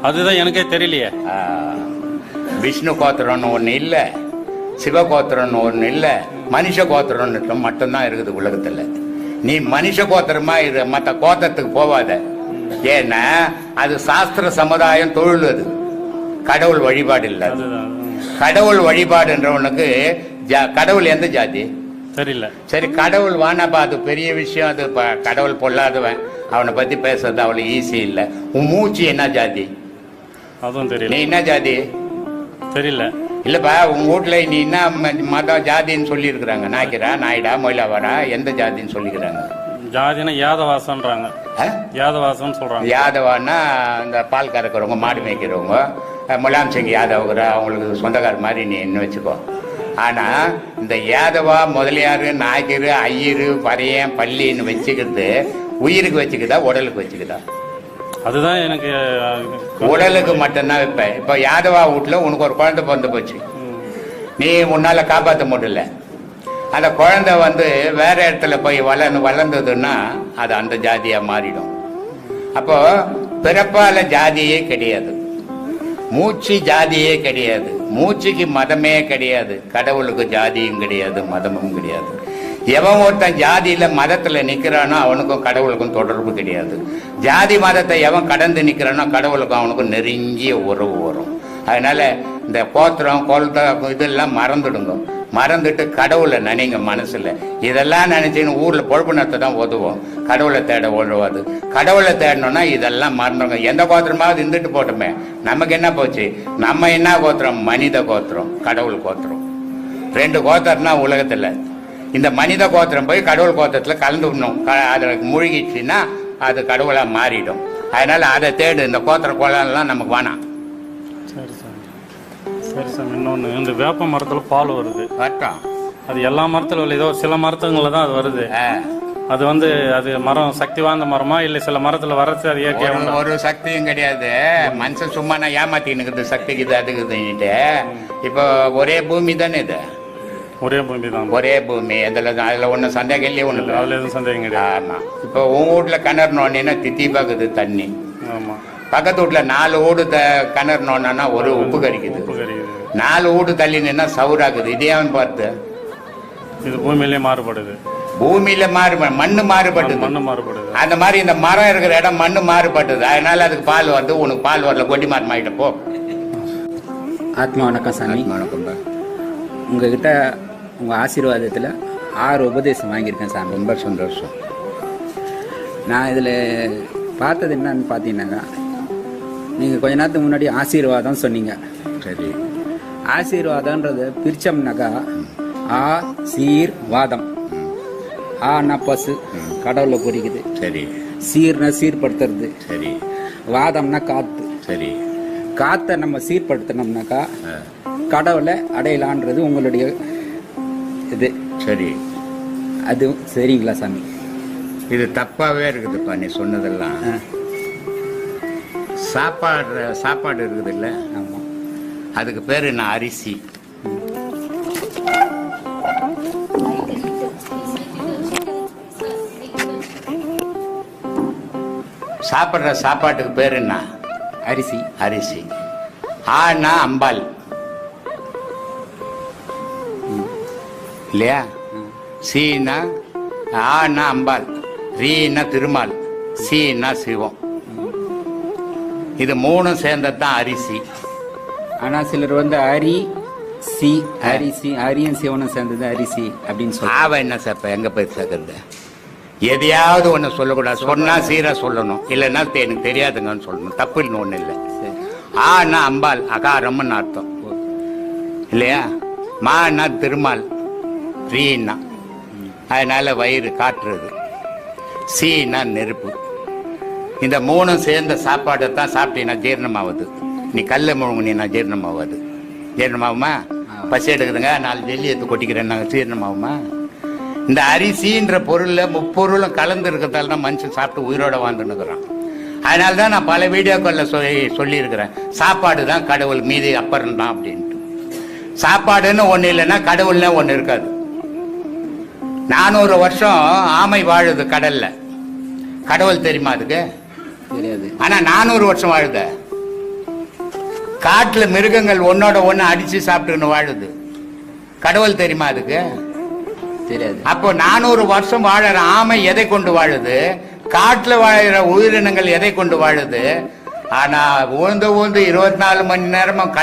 அதுதான் எனக்கே தெரியலையே. விஷ்ணு கோத்திரம்னு ஒன்று இல்லை, சிவ கோத்திரம்னு ஒன்று இல்லை, மனுஷ கோத்திரம்னு மட்டும்தான் இருக்குது உலகத்தில். நீ மனுஷ கோத்திரமா இரு, மற்ற கோத்திரத்துக்கு போவாத. ஏன்னா அது சாஸ்திர சமுதாயம் தொழில். அது கடவுள் வழிபாடு இல்லை. அதுதான். கடவுள் வழிபாடுன்றவனுக்கு கடவுள் எந்த ஜாதி தெரியல. சரி, கடவுள் வானப்பா, அது பெரிய விஷயம். அது கடவுள் பொல்லாதவன், அவனை பத்தி பேசுறது அவ்வளவு ஈஸி இல்லை. உன் மூச்சு என்ன ஜாதி? அதுவும் தெரியல. நீ என்ன ஜாதி தெரியல. இல்லப்பா, உங்க வீட்டுல நீ என்ன மதம் ஜாதின்னு சொல்லி இருக்கிறாங்க? நாய்க்கிறா, நாயுடா, மொயிலாவாரா, எந்த ஜாதின்னு சொல்லிக்கிறாங்க? ஜாதினா யாதவாசன்றாங்க. யாதவாசம் சொல்றாங்க. யாதவான்னா இந்த பால் கறக்கிறவங்க, மாடு மேய்க்கிறவங்க, முலாம் சிங் யாதவங்கிற அவங்களுக்கு சொந்தக்கார மாதிரி நீ என்ன வச்சுக்கோ. ஆனா இந்த யாதவா, முதலியாரு, நாய்க்கரு, ஐயரு, பறையன், பள்ளின்னு வச்சுக்கிறது உயிருக்கு வச்சுக்குதா, உடலுக்கு வச்சுக்குதா? அதுதான் எனக்கு உடலுக்கு மட்டும்தான் வைப்பேன். இப்ப யாதவா வீட்டுல உனக்கு ஒரு குழந்தை பிறந்து போச்சு, நீ உன்னால காப்பாற்ற முடியல. அந்த குழந்தை வேற இடத்துல போய் வளர்ந்ததுன்னா அது அந்த ஜாதியா மாறிடும். அப்போ பிறப்பால ஜாதியே கிடையாது, மூச்சு ஜாதியே கிடையாது, மூச்சுக்கு மதமே கிடையாது, கடவுளுக்கு ஜாதியும் கிடையாது, மதமும் கிடையாது. எவன் ஒருத்தன் ஜாதியில மதத்துல நிக்கிறானோ அவனுக்கும் கடவுளுக்கும் தொடர்பு கிடையாது. ஜாதி மதத்தை எவன் கடந்து நிக்கிறானோ கடவுளுக்கும் அவனுக்கும் நெருங்கிய உறவு வரும். அதனால இந்த கோத்திரம் கொல்தம் இதெல்லாம் மறந்துடுங்க. மறந்துட்டு கடவுளை நினைங்க மனசுல. இதெல்லாம் நினைச்சுன்னு ஊர்ல பொழப்பு நடத்த தான் உதவும், கடவுளை தேட உதவாது. கடவுளை தேடணும்னா இதெல்லாம் மறந்துடுங்க. எந்த கோத்திரமாவது இருந்துட்டு போட்டோமே, நமக்கு என்ன போச்சு? நம்ம என்ன கோத்திரம்? மனித கோத்திரம், கடவுள் கோத்திரம். 2 கோத்திரம்னா உலகத்துல. இந்த மனித கோத்திரம் போய் கடவுள் கோத்திரத்துல கலந்து விடணும். அதுல மூழ்கிடுச்சுன்னா அது கடவுளா மாறிடும். அதனால அதை தேடு. இந்த கோத்திர கோலம்லாம் நமக்கு வேணாம். சரி சாமி. சரி சாமி. இன்னொன்று, இந்த வேப்ப மரத்தில் பால் வருது. வட்டம் அது எல்லா மரத்துல ஏதோ சில மரத்துங்களை தான் அது வருது. அது அது மரம் சக்தி வாய்ந்த மரமா இல்லை சில மரத்துல வரது அது இயற்கையாக? ஒரு சக்தியும் கிடையாது. மனுஷன் சும்மா நான் ஏமாத்தின்னு சக்திக்குது அதுக்குதுன்னுட்டு. இப்போ ஒரே பூமி தானே இது? ஒரே பூமி தான். ஒரே பூமி. அதுல ஒன்றும் சந்தேகம் இல்லையே ஒன்று. அதுல எதுவும் சந்தேகம் கிடையாது. ஆமா. இப்போ உங்க வீட்டுல கிணறுனோன்னா தித்தி பாக்குது தண்ணி. ஆமா. பக்கத்து வீட்டுல 4 வீடு கிணறுனோன்னா ஒரு உப்பு கறிக்குது. 4 வீடு தள்ளி நின்னா சவுராக்குது. இதே அவன் பார்த்து இது பூமியிலே மாறுபடுது. பூமியில மண்ணு மாறுபடுது. மண்ணு மாறுபடுது. அந்த மாதிரி இந்த மரம் இருக்கிற இடம் மண்ணு மாறுபட்டது. அதனால அதுக்கு பால் வருது, உனக்கு பால் வரல, கொட்டி மாறிட்ட போ. ஆத்மா வணக்கம் சாமி. வணக்கம். உங்ககிட்ட உங்கள் ஆசீர்வாதத்தில் 6 உபதேசம் வாங்கியிருக்கேன் சாமி. ரொம்ப சந்தோஷம். நான் இதில் பார்த்தது என்னன்னு பார்த்தீங்கன்னாக்கா, நீங்கள் கொஞ்ச நேரத்துக்கு முன்னாடி ஆசீர்வாதம் சொன்னீங்க. சரி. ஆசீர்வாதம்ன்றது பிரிச்சோம்னாக்கா ஆசீர்வாதம். ஆனா பசு, கடவுளை குறிக்குது. சரி. சீர்னா சீர்படுத்துறது. சரி. வாதம்னா காத்து. சரி. காத்தை நம்ம சீர்படுத்தினோம்னாக்கா கடவுளை அடையலான்றது உங்களுடைய இது. சரி. அது சரிங்களா சாமி? இது தப்பாவே இருக்குதுப்பா நீ சொன்னதெல்லாம். சாப்பாடு இருக்குது இல்ல? ஆமா. அதுக்கு பேரு என்ன? அரிசி. சாப்பிடுற சாப்பாட்டுக்கு பேரு என்ன? அரிசி. அரிசி. ஆனா அம்பாள் இல்லையா? சீனா ஆனா அம்பாள், ரீனா திருமால், சீனா சிவம். இது 3 சேர்ந்ததுதான் அரிசி. ஆனா சிலர் அரி சி அரிசி, அரியும் சிவனும் சேர்ந்தது அரிசி அப்படின்னு சொல்லி. ஆவ என்ன சாப்ப எங்க போய் சேர்க்கறது? எதையாவது ஒண்ணு சொல்லக்கூடாது. சொன்னா சீரா சொல்லணும், இல்லைன்னா எனக்கு தெரியாதுங்கன்னு சொல்லணும். தப்பு இல்லை, ஒண்ணு இல்லை. ஆனா அம்பாள், அகாரம்னு அர்த்தம் இல்லையா? மானா திருமால், ரீனா அதனால வயிறு காட்டுறது, சீனா நெருப்பு. இந்த 3 சேர்ந்த சாப்பாடை தான் சாப்பிட்டீங்கன்னா ஜீரணமாகுது. நீ கல்ல முழுங்கினா ஜீரணமாகாது. ஜீரணமாகுமா? பசி எடுக்குதுங்க, 4 ஜெல்லி எடுத்து கொட்டிக்கிறேன், நாங்கள் ஜீரணமாகுமா? இந்த அரிசின்ற பொருள்ல முப்பொருளும் கலந்து இருக்கிறதால தான் மனுஷன் சாப்பிட்டு உயிரோட வாழ்ந்துன்னுக்குறான். அதனால தான் நான் பல வீடியோக்களில் சொல்லியிருக்கிறேன், சாப்பாடு தான் கடவுள், மீதி அப்புறம் தான் அப்படின்ட்டு. சாப்பாடுன்னு ஒண்ணு இல்லைன்னா கடவுள்னா ஒண்ணு இருக்காது. 400 வருஷம் ஆமை வாழுது கடல்ல. கடவுள் தெரியுமா அதுக்கு? தெரியாது. ஆனா 400 வருஷம் வாழுத. காட்டுல மிருகங்கள் ஒன்னோட ஒண்ணு அடிச்சு சாப்பிட்டுன்னு வாழுது. கடவுள் தெரியுமா அதுக்கு? தெரியாது. அப்போ 400 வருஷம் வாழற ஆமை எதை கொண்டு வாழுது? காட்டுல வாழற உயிரினங்கள் எதை கொண்டு வாழுது? ஆனா ஊழ்ந்து 24 மணி நேரமும்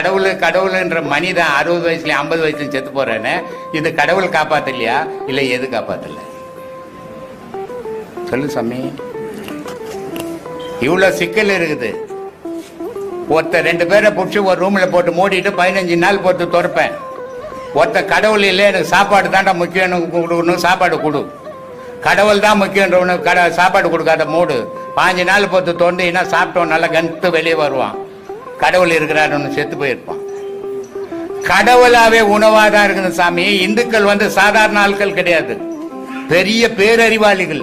கடவுள்ன்ற மனிதன் 60 வயசுலயும் 50 வயசுலயும் செத்து போறேன்னு இது கடவுள் காப்பாத்தலையா இல்ல எது காப்பாத்தல சொல்லு சாமி. இவ்வளவு சிக்கல் இருக்குது. ஒருத்தர் 2 பேரை பிடிச்சி ஒரு ரூம்ல போட்டு மூடிட்டு 15 நாள் போட்டு துறப்பேன். ஒருத்தர் கடவுள் இல்லை எனக்கு சாப்பாடு தாண்டா முக்கியம் கொடுக்கணும், சாப்பாடு கொடு. கடவுள் தான் முக்கியன்றவனு சாப்பாடு கொடுக்காத மூடு. 5 நாள் பொறுத்து தோண்டு என்ன சாப்பிட்டோம் நல்லா கண்டு வெளியே வருவான். கடவுள் இருக்கிறாருன்னு செத்து போயிருப்பான். கடவுளாவே உணவாதான் இருக்குது சாமி. இந்துக்கள் சாதாரண ஆட்கள் கிடையாது, பெரிய பேரறிவாளிகள்.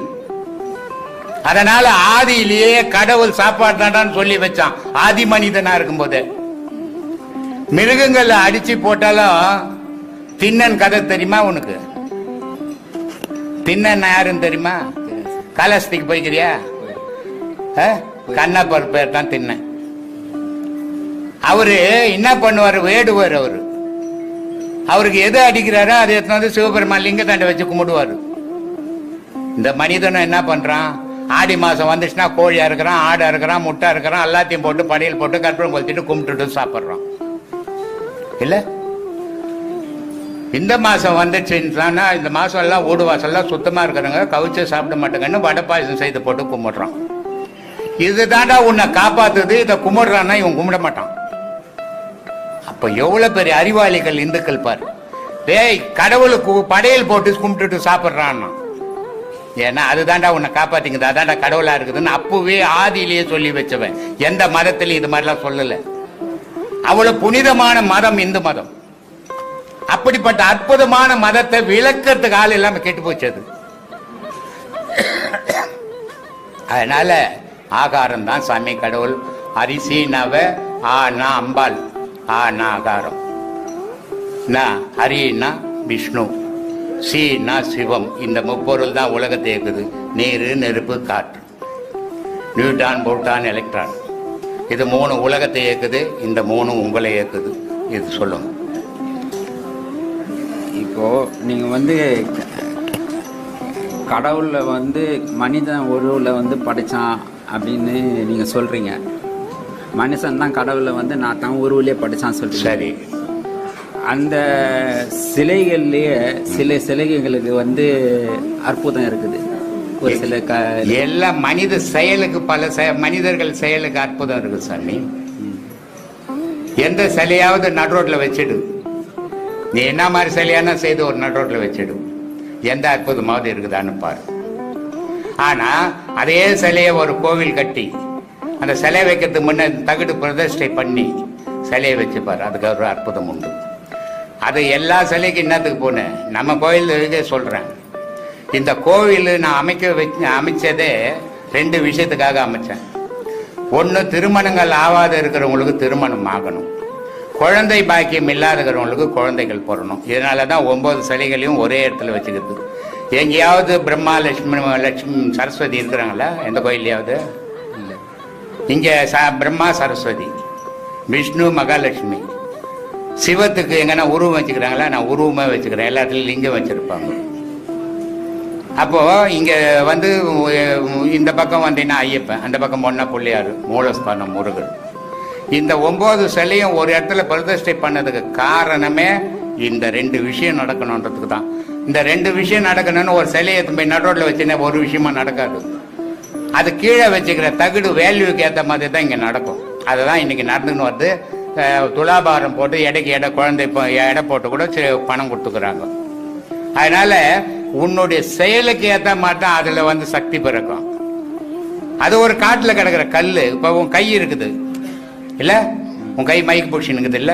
அதனால ஆதியிலேயே கடவுள் சாப்பாடு தாண்டான்னு சொல்லி வச்சான். ஆதி மனிதனா இருக்கும் போதே மிருகங்கள் அடிச்சு போட்டாலும் தின்னன் கதை தெரியுமா உனக்கு? தின்னன் யாருன்னு தெரியுமா? காலஸ்திக்கு போய்க்கிறியா? கண்ணப்பர் பேர் தான் தின்னன். அவரு என்ன பண்ணுவாரு? வேடுவார். அவருக்கு எது அடிக்கிறாரோ அதை எடுத்து சிவபெருமான் லிங்கத்தாண்ட வச்சு கும்பிடுவாரு. இந்த மனிதனும் என்ன பண்றான்? ஆடி மாசம் வந்துச்சுன்னா கோழியா இருக்கிறான், ஆடா இருக்கிறான், முட்டை இருக்கிறான், எல்லாத்தையும் போட்டு படையல் போட்டு கற்பூரம் கொளுத்திட்டு கும்பிட்டுட்டு சாப்பிட்றான். இல்ல இந்த மாசம் வந்துச்சுன்னா இந்த மாசம் எல்லாம் ஊடு வாசல்லாம் சுத்தமா இருக்கிறாங்க, கவிச்சு சாப்பிட மாட்டேங்கன்னு வடை பாயசம் செய்து போட்டு கும்பிடுறான். இது தாண்டா உன்னை காப்பாத்துது. இதை கும்பிடுறான்னா இவன் கும்பிட மாட்டான். அப்ப எவ்வளவு பெரிய அறிவாளிகள் இந்துக்கள் பாரு. டேய், கடவுளுக்கு படையல் போட்டு கும்பிட்டுட்டு சாப்பிட்றான்னா ஏன்னா அதுதான்டா உன்னை காப்பாத்திக்குது, அதான்டா கடவுளா இருக்குதுன்னு அப்பவே ஆதியிலேயே சொல்லி வச்சவன். எந்த மதத்திலையும் இது மாதிரிலாம் சொல்லல. அவ்வளவு புனிதமான மதம் இந்து மதம். அப்படிப்பட்ட அற்புதமான மதத்தை விளக்கறதுக்கு ஆள் இல்லாம கெட்டு போச்சது. அதனால ஆகாரம் தான் சாமி கடவுள். அரிசி நவ ஆனா அம்பாள், ஆனா ஆகாரம், ஹரினா விஷ்ணு, சீனா சிவம். இந்த முப்பொருள் தான் உலகத்தை இயக்குது. நீர், நெருப்பு, காற்று, நியூட்ரான், புரோட்டான், எலக்ட்ரான். இது 3 உலகத்தை இயக்குது. இந்த 3 உங்களை இயக்குது. இது சொல்லுங்க. இப்போ நீங்க கடவுளை மனிதன் உருவில் படைச்சான் அப்படின்னு நீங்க சொல்றீங்க. மனுஷன் தான் கடவுளை நான் தான் உருவிலே படிச்சான்னு சொல்றேன். சரி. அந்த சிலைகள்லயே சில சிலைகளுக்கு அற்புதம் இருக்குது. ஒரு சில எல்லா மனித செயலுக்கு பல மனிதர்கள் செயலுக்கு அற்புதம் இருக்கு சாமி. எந்த சிலையாவது நடுரோட்ல வச்சிடு. நீ என்ன மாதிரி சிலையானா செய்து ஒரு நடுரோட்ல வச்சிடு. எந்த அற்புதமாவது இருக்குதான்னு பாரு. ஆனா அதே சிலையை ஒரு கோவில் கட்டி அந்த சிலை வைக்கிறதுக்கு முன்ன தகுடு பிரதிஷ்டை பண்ணி சிலையை வச்சு பாரு. அதுக்கு ஒரு அற்புதம் உண்டு. அது எல்லா சிலைக்கு என்னத்துக்கு போனேன்? நம்ம கோயில் சொல்றேன். இந்த கோவில் நான் அமைச்சதே 2 விஷயத்துக்காக அமைச்சேன். ஒன்று, திருமணங்கள் ஆகாத இருக்கிறவங்களுக்கு திருமணம் ஆகணும். குழந்தை பாக்கியம் இல்லாதவங்களுக்கு குழந்தைகள் பிறணும். இதனாலதான் 9 சிலைகளையும் ஒரே இடத்துல வச்சுக்கிறது. எங்கேயாவது பிரம்மா, லட்சுமி, சரஸ்வதி இருக்கிறாங்களா? எந்த கோயிலையாவது? இங்க பிரம்மா, சரஸ்வதி, விஷ்ணு, மகாலட்சுமி. சிவத்துக்கு எங்கன்னா உருவம் வச்சுக்கிறாங்களா? நான் உருவமா வச்சுக்கிறேன். எல்லாத்துலயும் லிங்கம் வச்சிருப்பாங்க. அப்போ இங்க இந்த பக்கம் வந்தீங்கன்னா ஐயப்பன், அந்த பக்கம் போனா பிள்ளையாரு, மூலஸ்தானம் முருகன். இந்த 9 சிலையும் ஒரு இடத்துல பிரதிஷ்டை பண்ணதுக்கு காரணமே இந்த 2 விஷயம் நடக்கணுன்றதுக்கு தான். இந்த 2 விஷயம் நடக்கணும்னு ஒரு சிலையை போய் நடுரோட்ல வச்சுன்னா ஒரு விஷயமா நடக்காது. அது கீழே வச்சுக்கிற தகுடு வேல்யூக்கு ஏற்ற மாதிரி தான் இங்க நடக்கும். அதுதான் இன்னைக்கு நடந்துன்னு வருது. துலாபாரம் போட்டு எடைக்கு எடை குழந்தை எடை போட்டு கூட பணம் கொடுத்துக்கிறாங்க. அதனால உன்னுடைய செயலுக்கு ஏற்ற மாட்டா அதுல சக்தி பிறக்கும். அது ஒரு காட்டுல கிடக்குற கல்லு. இப்ப உன் கை இருக்குது இல்ல, உன் கை மைக் பிடிச்சின்னுக்குது இல்ல,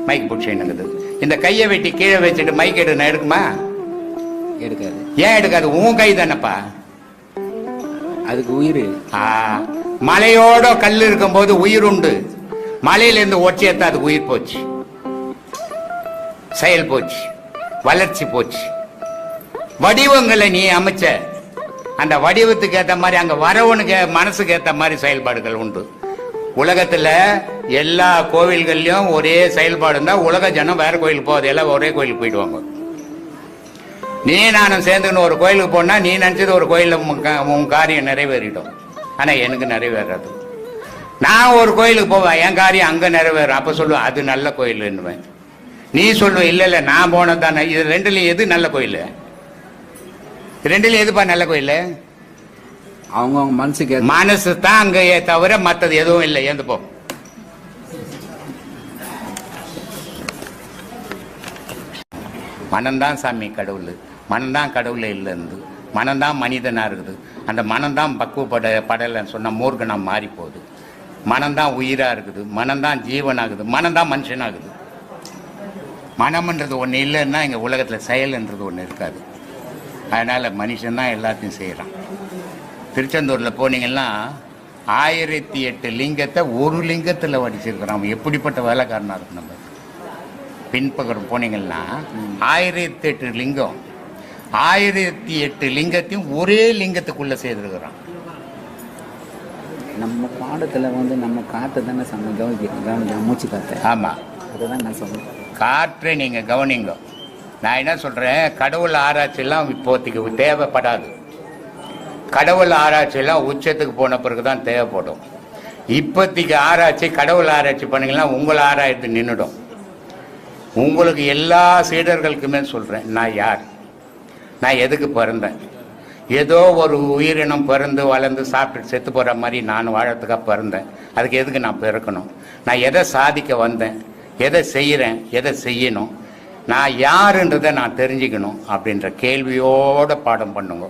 மைக் பிடிச்சின்னுக்குது. இந்த கையை வெட்டி கீழே வச்சுட்டு மைக் எடுக்குமா? எடுக்காது. ஏன் எடுக்காது? உன் கை தானப்பா. அதுக்கு உயிர். மலையோட கல் இருக்கும் போது உயிர் உண்டு. மலையில இருந்து ஒற்றியத்த அதுக்கு உயிர் போச்சு, செயல் போச்சு, வளர்ச்சி போச்சு. வடிவங்களை நீ அமைச்ச அந்த வடிவத்துக்கு ஏற்ற மாதிரி அங்க வரவனுக்கு மனசுக்கு ஏற்ற மாதிரி செயல்பாடுகள் உண்டு. உலகத்துல எல்லா கோவில்கள்லயும் ஒரே செயல்பாடு இருந்தா உலக ஜனம் வேற கோயிலுக்கு போகாது, எல்லாம் ஒரே கோயிலுக்கு போயிடுவாங்க. நீ நானும் சேர்ந்துன்னு ஒரு கோயிலுக்கு போனா நீ நினைச்சது ஒரு கோயில உன் காரியம் நிறைவேறிடும். ஆனா எனக்கு நிறைவேறாது. நான் ஒரு கோயிலுக்கு போவேன், என் காரியம் அங்கே நிறைவேறும். அப்போ சொல்லுவேன் அது நல்ல கோயிலுன்னுவேன். நீ சொல்லுவேன் இல்லை இல்லை நான் போனது தானே. இது ரெண்டுலையும் எது நல்ல கோயில்? ரெண்டுலையும் எதுப்பா நல்ல கோயில்? அவங்கவுங்க மனசுக்கு மனசு தான் அங்கேயே தவிர மற்றது எதுவும் இல்லை. ஏந்து போ. மனம்தான் சாமி கடவுள், மனம்தான் கடவுள் இல்லைன்னு, மனம்தான் மனிதனாக இருக்குது. அந்த மனம்தான் படலைன்னு சொன்னால் மூர்க்கனா மாறி போகுது. மனம்தான் உயிராக இருக்குது, மனம்தான் ஜீவனாகுது, மனம்தான் மனுஷனாகுது. மனம்ன்றது ஒன்று இல்லைன்னா இங்கே உலகத்தில் செயல்ன்றது ஒன்று இருக்காது. அதனால் மனுஷன்தான் எல்லாத்தையும் செய்கிறான். திருச்செந்தூரில் போனீங்கன்னா 1008 லிங்கத்தை ஒரு லிங்கத்தில் வடிச்சிருக்கிறான். அவன் எப்படிப்பட்ட வேலைக்காரனாக இருக்கு. நம்ம பின்பக்கம் போனீங்கன்னா 1008 லிங்கம், 1008 லிங்கத்தையும் ஒரே லிங்கத்துக்குள்ளே செய்திருக்கிறான். நம்ம பாடத்தில் வந்து நம்ம காற்றை தானே கவனிக்கிறோம், மூச்சு காற்றை. ஆமாம், அதுதான் நான் சொல்கிறேன். காற்றை நீங்கள் கவனிங்க. நான் என்ன சொல்கிறேன், கடவுள் ஆராய்ச்சியெல்லாம் இப்போதைக்கு தேவைப்படாது. கடவுள் ஆராய்ச்சியெல்லாம் உச்சத்துக்கு போன பிறகு தான் தேவைப்படும். இப்போதைக்கு ஆராய்ச்சி, கடவுள் ஆராய்ச்சி பண்ணிங்கன்னா உங்களை ஆராய்ச்சி நின்றுடும். உங்களுக்கு எல்லா சீடர்களுக்குமே சொல்கிறேன், நான் யார், நான் எதுக்கு பிறந்தேன். ஏதோ ஒரு உயிரினம் பிறந்து வளர்ந்து சாப்பிட்டு செத்து போகிற மாதிரி நான் வாழறதுக்காக பிறந்தேன். அதுக்கு எதுக்கு நான் பிறக்கணும்? நான் எதை சாதிக்க வந்தேன், எதை செய்கிறேன், எதை செய்யணும், நான் யாருன்றதை நான் தெரிஞ்சுக்கணும் அப்படின்ற கேள்வியோடு பாடம் பண்ணுங்க.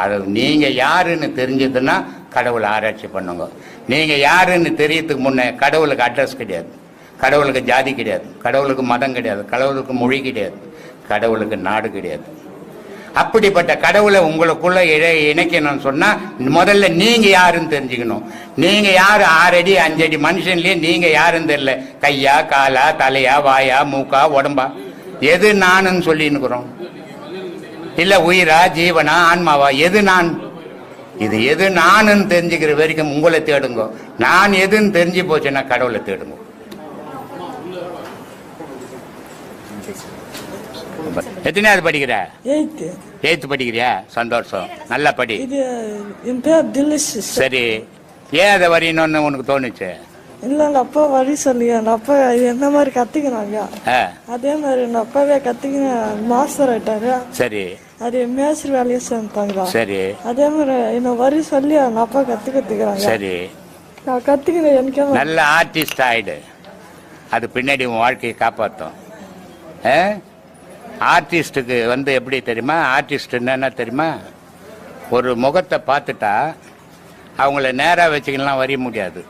அது நீங்கள் யாருன்னு தெரிஞ்சதுன்னா கடவுளை ஆராய்ச்சி பண்ணுங்க. நீங்கள் யாருன்னு தெரியறதுக்கு முன்னே கடவுளுக்கு அட்ரஸ் கிடையாது, கடவுளுக்கு ஜாதி கிடையாது, கடவுளுக்கு மதம் கிடையாது, கடவுளுக்கு மொழி கிடையாது, கடவுளுக்கு நாடு கிடையாது. அப்படிப்பட்ட கடவுளை உங்களுக்குள்ள இணைக்கணும்னு சொன்னா முதல்ல நீங்க யாருன்னு தெரிஞ்சுக்கணும். நீங்க யாரு? 6 அடி 5 அடி மனுஷன்லயே நீங்க யாருன்னு தெரியல. கையா, காலா, தலையா, வாயா, மூக்கா, உடம்பா, எது நானுன்னு சொல்லின்னுக்குறோம்? இல்ல உயிரா, ஜீவனா, ஆன்மாவா, எது நான்? இது எது நானுன்னு தெரிஞ்சுக்கிற வரைக்கும் உங்களை தேடுங்க. நான் எதுன்னு தெரிஞ்சு போச்சுன்னா கடவுளை தேடுங்க. எத்தனையாவது படிக்கிற? 8th படிக்கிறியா? சந்தோஷம், நல்லா படி. என் பேர் திலிஷ். சரி, ஏன் அதை வரையணும்னு உனக்கு தோணுச்சு? இல்ல அப்பா வரி சொல்லி அப்பா என்ன மாதிரி கத்துக்கினாங்க, அதே மாதிரி என் அப்பாவே கத்துக்கின மாஸ்டர் ஆயிட்டாரு. சரி, அது மேஸ்திரி வேலையை சேர்ந்தாங்க. சரி, அதே மாதிரி என்ன வரி சொல்லி என் அப்பா கத்துக்கிறாங்க. சரி, நான் கத்துக்கினேன். எனக்கு நல்ல ஆர்டிஸ்ட் ஆயிடு, அது பின்னாடி உன் வாழ்க்கையை காப்பாற்றும். ஆர்டிஸ்டுக்கு வந்து எப்படி தெரியுமா? ஆர்டிஸ்ட் என்னன்னா தெரியுமா? ஒரு முகத்தை பார்த்துட்டா அவங்கள நேராக வச்சுக்கலாம் வரைய முடியாது.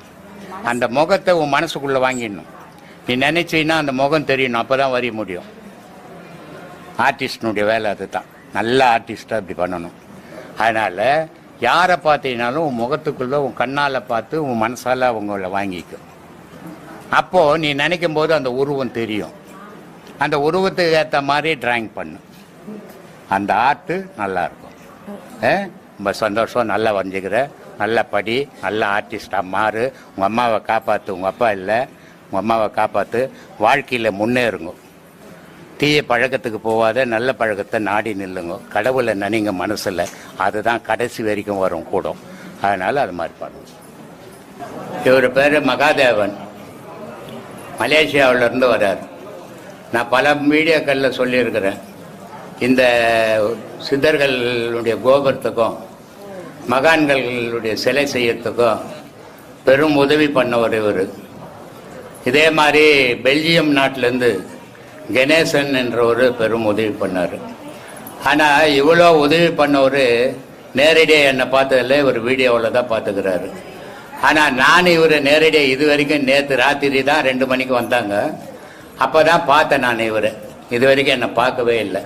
அந்த முகத்தை உன் மனசுக்குள்ளே வாங்கிடணும். நீ நினைச்சீன்னா அந்த முகம் தெரியணும், அப்போ தான் வரைய முடியும். ஆர்டிஸ்டினுடைய வேலை அதுதான். நல்ல ஆர்டிஸ்டாக அப்படி பண்ணணும். அதனால் யாரை பார்த்தீங்கன்னாலும் உன் முகத்துக்குள்ளே உன் கண்ணால் பார்த்து உன் மனசால் அவங்கள வாங்கிக்கும். அப்போது நீ நினைக்கும் போது அந்த உருவம் தெரியும். அந்த உருவத்துக்கு ஏற்ற மாதிரி டிராயிங் பண்ணு, அந்த ஆர்ட்டு நல்லாயிருக்கும். ரொம்ப சந்தோஷம், நல்லா வரைஞ்சிக்கிற, நல்லா படி, நல்ல ஆர்டிஸ்டாக மாறு. உங்கள் அம்மாவை காப்பாற்று, உங்கள் அப்பா இல்லை, உங்கள் அம்மாவை காப்பாற்று. வாழ்க்கையில் முன்னேறுங்க. தீய பழக்கத்துக்கு போகாத, நல்ல பழக்கத்தை நாடி நில்லுங்க. கடவுளை நினைங்க மனசில், அதுதான் கடைசி வரைக்கும் வரும் கூடும். அதனால் அது மாதிரி பண்ணுங்க. இவர் பேர் மகாதேவன், மலேசியாவிலேருந்து வர்றார். நான் பல மீடியாக்களில் சொல்லியிருக்கிறேன், இந்த சித்தர்களுடைய கோபுரத்துக்கும் மகான்களுடைய சிலை செய்யறதுக்கும் பெரும் உதவி பண்ணவர் இவர். இதே மாதிரி பெல்ஜியம் நாட்டிலேருந்து கணேசன் என்ற ஒரு பெரும் உதவி பண்ணார். ஆனால் இவ்வளோ உதவி பண்ணவர் நேரடியாக என்னை பார்த்ததில்ல, இவர் வீடியோவில் தான் பார்த்துக்கிறாரு. ஆனால் நான் இவரை நேரடியாக இது வரைக்கும் நேற்று ராத்திரி தான் 2 மணிக்கு வந்தாங்க, அப்போ தான் பார்த்தேன் நான் இவரை. இது வரைக்கும் என்னை பார்க்கவே இல்லை.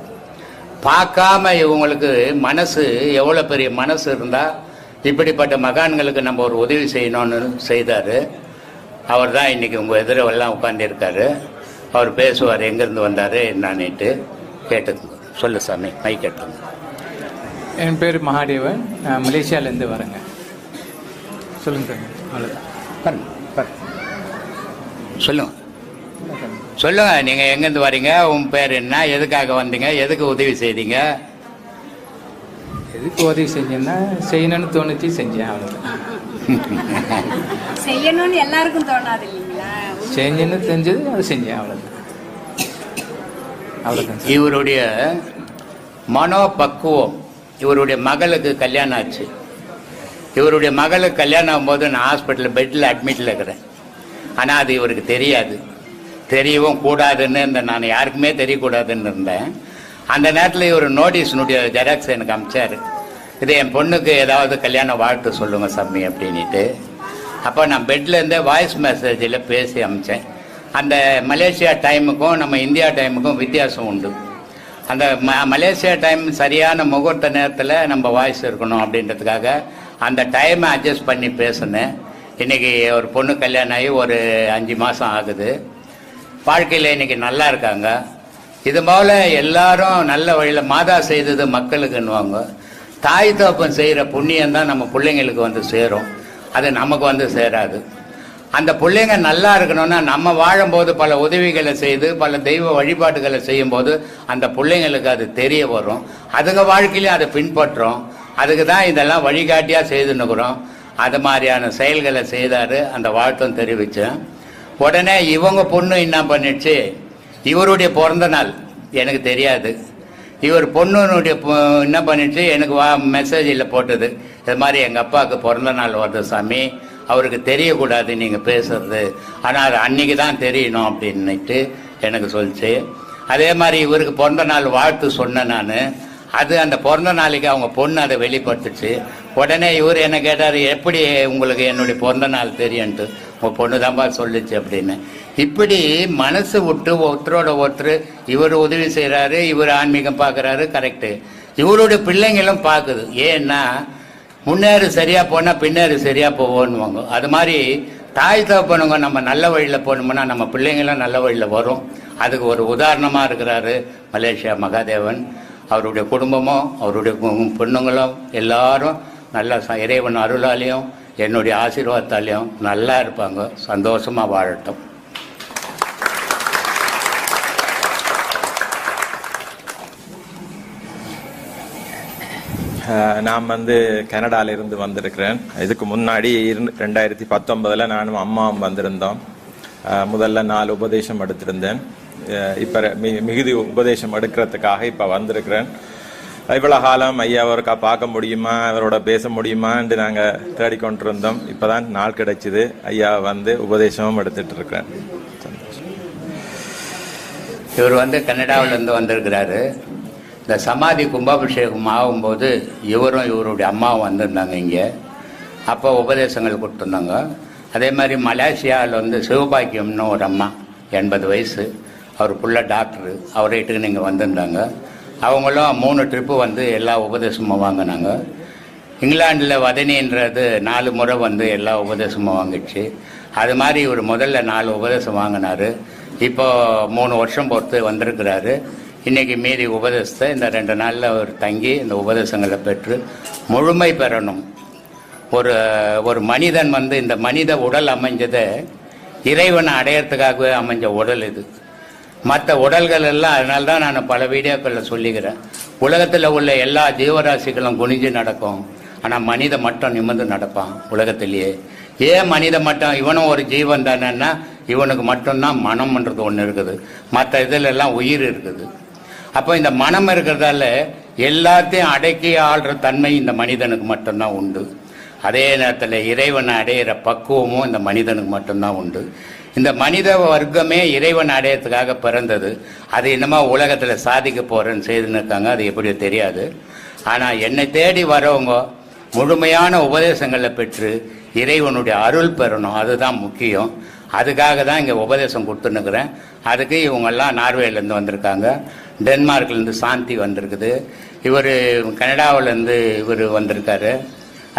பார்க்காம இவங்களுக்கு மனசு எவ்வளோ பெரிய மனசு இருந்தால் இப்படிப்பட்ட மகான்களுக்கு நம்ம ஒரு உதவி செய்யணும்னு செய்தார். அவர் தான் இன்றைக்கி உங்கள் எதிரெல்லாம் உட்காந்துருக்காரு. அவர் பேசுவார், எங்கேருந்து வந்தார் என்னான்னுட்டு கேட்டுக்குங்க. சொல்லு சாமி, மை கேட்டுங்க. என் பேர் மகாதேவன், நான் மலேசியாவிலேருந்து வரேங்க. சொல்லுங்க சார். அவ்வளோதான். சொல்லுங்க சொல்லுங்க, நீங்கள் எங்கேருந்து வரீங்க, உன் பேர் என்ன, எதுக்காக வந்தீங்க, எதுக்கு உதவி செய்தீங்க? எதுக்கு உதவி செஞ்சேன்னா செய்யணும்னு தோணுச்சு, செஞ்சேன், அவ்வளோதான். செய்யணும்னு எல்லாருக்கும் தோணாது இல்லைங்களா? செஞ்சுன்னு தெரிஞ்சது அது செஞ்சேன், அவ்வளோதான். அவ்வளோதான். இவருடைய மனோபக்குவம், இவருடைய மகளுக்கு கல்யாணம் ஆச்சு. இவருடைய மகளுக்கு கல்யாணம் ஆகும்போது நான் ஹாஸ்பிட்டலில் பெட்டில் அட்மிட்டில் இருக்கிறேன். ஆனால் அது இவருக்கு தெரியாது, தெரியவும் கூடாதுன்னு நான் யாருக்குமே தெரியக்கூடாதுன்னு இருந்தேன். அந்த நேரத்தில் இவர் நோட்டீஸ்னுடைய ஜெராக்ஸ் எனக்கு அமிச்சார். இது என் பொண்ணுக்கு ஏதாவது கல்யாண வாழ்த்து சொல்லுங்கள் சாமி அப்படின்ட்டு. அப்போ நான் பெட்லேருந்தே வாய்ஸ் மெசேஜில் பேசி அமிச்சேன். அந்த மலேசியா டைமுக்கும் நம்ம இந்தியா டைமுக்கும் வித்தியாசம் உண்டு. அந்த மலேசியா டைம் சரியான முகூர்த்த நேரத்தில் நம்ம வாய்ஸ் இருக்கணும் அப்படின்றதுக்காக அந்த டைமை அட்ஜஸ்ட் பண்ணி பேசினேன். இன்றைக்கி ஒரு பொண்ணு கல்யாணம் ஆகி ஒரு 5 மாதம் ஆகுது. வாழ்க்கையில் இன்றைக்கி நல்லா இருக்காங்க. இது போல் எல்லாரும் நல்ல வழியில் மாதா செய்தது மக்களுக்குன்னுவாங்க. தாய் தகப்பன் செய்கிற புண்ணியம் தான் நம்ம பிள்ளைங்களுக்கு வந்து சேரும், அது நமக்கு வந்து சேராது. அந்த பிள்ளைங்க நல்லா இருக்கணும்னா நம்ம வாழும்போது பல உதவிகளை செய்து பல தெய்வ வழிபாடுகளை செய்யும்போது அந்த பிள்ளைங்களுக்கு அது தெரிய வரும். அதுங்க வாழ்க்கையிலையும் அதை பின்பற்றோம். அதுக்கு தான் இதெல்லாம் வழிகாட்டியாக செய்துன்னுக்குறோம். அது மாதிரியான செயல்களை செய்தார். அந்த வாழ்த்தும் தெரிவித்தேன். உடனே இவங்க பொண்ணு என்ன பண்ணிடுச்சு, இவருடைய பிறந்த நாள் எனக்கு தெரியாது. இவர் பொண்ணுனுடைய என்ன பண்ணிடுச்சு, எனக்கு மெசேஜில் போட்டது, இது மாதிரி எங்கள் அப்பாவுக்கு பிறந்த நாள் வருது சாமி, அவருக்கு தெரியக்கூடாது நீங்கள் பேசுறது, ஆனால் அது அன்றைக்கி தான் தெரியணும் அப்படின்னுட்டு எனக்கு சொல்லிச்சு. அதே மாதிரி இவருக்கு பிறந்த நாள் வாழ்த்து சொன்னேன் நான். அது அந்த பிறந்த நாளைக்கு அவங்க பொண்ணு அதை வெளிப்படுத்துச்சு. உடனே இவர் என்ன கேட்டார், எப்படி உங்களுக்கு என்னுடைய பிறந்த நாள் தெரியும்ன்ட்டு. உங்கள் பொண்ணு தான்ப்பா சொல்லிச்சு அப்படின்னு. இப்படி மனசு விட்டு ஒருத்தரோட ஒருத்தர் இவர் உதவி செய்கிறாரு, இவர் ஆன்மீகம் பார்க்குறாரு, கரெக்டு. இவருடைய பிள்ளைங்களும் பார்க்குது. ஏன்னா முன்னேறு சரியாக போனால் பின்னேறு சரியாக போவோன்னுவாங்க. அது மாதிரி தாய் தகப்பனுங்க நம்ம நல்ல வழியில் போகணும்னா நம்ம பிள்ளைங்களும் நல்ல வழியில் வரும். அதுக்கு ஒரு உதாரணமாக இருக்கிறாரு மலேசியா மகாதேவன். அவருடைய குடும்பமும் அவருடைய பொண்ணுங்களும் எல்லாரும் நல்ல இறைவன் அருளாலையும் என்னுடைய ஆசீர்வாதத்தாலையும் நல்லா இருப்பாங்க, சந்தோஷமாக வாழட்டும். நான் கனடாவிலிருந்து வந்திருக்கிறேன். இதுக்கு முன்னாடி 2019 நானும் அம்மாவும் வந்திருந்தோம். முதல்ல 4 உபதேசம் எடுத்திருந்தேன். இப்போ மிகுதி உபதேசம் எடுக்கிறதுக்காக இப்போ வந்திருக்கிறேன். இவ்வளோ காலம் ஐயா அவருக்கா பார்க்க முடியுமா, அவரோட பேச முடியுமான்னு நாங்கள் தேடிக்கொண்டிருந்தோம். இப்போ தான் நாள் கிடைச்சிது. ஐயா உபதேசமும் எடுத்துட்டு இருக்கிறேன். சந்தோஷம். இவர் கனடாவிலேருந்து வந்திருக்கிறாரு. இந்த சமாதி கும்பாபிஷேகம் ஆகும்போது இவரும் இவருடைய அம்மாவும் வந்திருந்தாங்க இங்கே. அப்போ உபதேசங்கள் கொடுத்துருந்தாங்க. அதே மாதிரி மலேசியாவில் சிவபாக்கியம்னு ஒரு அம்மா, 80 வயசு, அவர் புள்ள டாக்டரு, அவரை இட்டுக்கு நீங்கள் வந்திருந்தாங்க. அவங்களும் 3 ட்ரிப்பு எல்லா உபதேசமும் வாங்கினாங்க. இங்கிலாண்டில் வதனின்றது 4 முறை எல்லா உபதேசமும் வாங்கிடுச்சு. அது மாதிரி இவர் முதல்ல 4 உபதேசம் வாங்கினார். இப்போ 3 வருஷம் பொறுத்து வந்திருக்கிறாரு. இன்றைக்கி மீறி உபதேசத்தை இந்த 2 நாளில் அவர் தங்கி இந்த உபதேசங்களை பெற்று முழுமை பெறணும். ஒரு மனிதன் இந்த மனித உடல் அமைஞ்சதை இறைவனை அடையிறதுக்காகவே அமைஞ்ச உடல் இது. மற்ற உடல்கள் எல்லாம், அதனால தான் நான் பல வீடியோக்களில் சொல்லிக்கிறேன், உலகத்தில் உள்ள எல்லா ஜீவராசிகளும் குனிஞ்சு நடக்கும், ஆனால் மனிதன் மட்டும் நிமிர்ந்து நடப்பான் உலகத்திலேயே. ஏன் மனிதன் மட்டும்? இவனும் ஒரு ஜீவன் தானேன்னா இவனுக்கு மட்டும்தான் மனம்ன்றது ஒன்று இருக்குது, மற்ற இதிலெல்லாம் உயிர் இருக்குது. அப்போ இந்த மனம் இருக்கிறதால எல்லாத்தையும் அடக்கி ஆள்ற தன்மை இந்த மனிதனுக்கு மட்டும்தான் உண்டு. அதே நேரத்தில் இறைவனை அடையிற பக்குவமும் இந்த மனிதனுக்கு மட்டும்தான் உண்டு. இந்த மனித வர்க்கமே இறைவன் அடையிறதுக்காக பிறந்தது. அது என்னமோ உலகத்தில் சாதிக்க போகிறேன்னு செய்துன்னு இருக்காங்க, அது எப்படியோ தெரியாது. ஆனால் என்னை தேடி வரவங்க முழுமையான உபதேசங்களை பெற்று இறைவனுடைய அருள் பெறணும், அதுதான் முக்கியம். அதுக்காக தான் இங்கே உபதேசம் கொடுத்துன்னுக்குறேன். அதுக்கு இவங்கெல்லாம் நார்வேலேருந்து வந்திருக்காங்க, டென்மார்க்லேருந்து சாந்தி வந்திருக்குது, இவர் கனடாவிலேருந்து இவர் வந்திருக்காரு.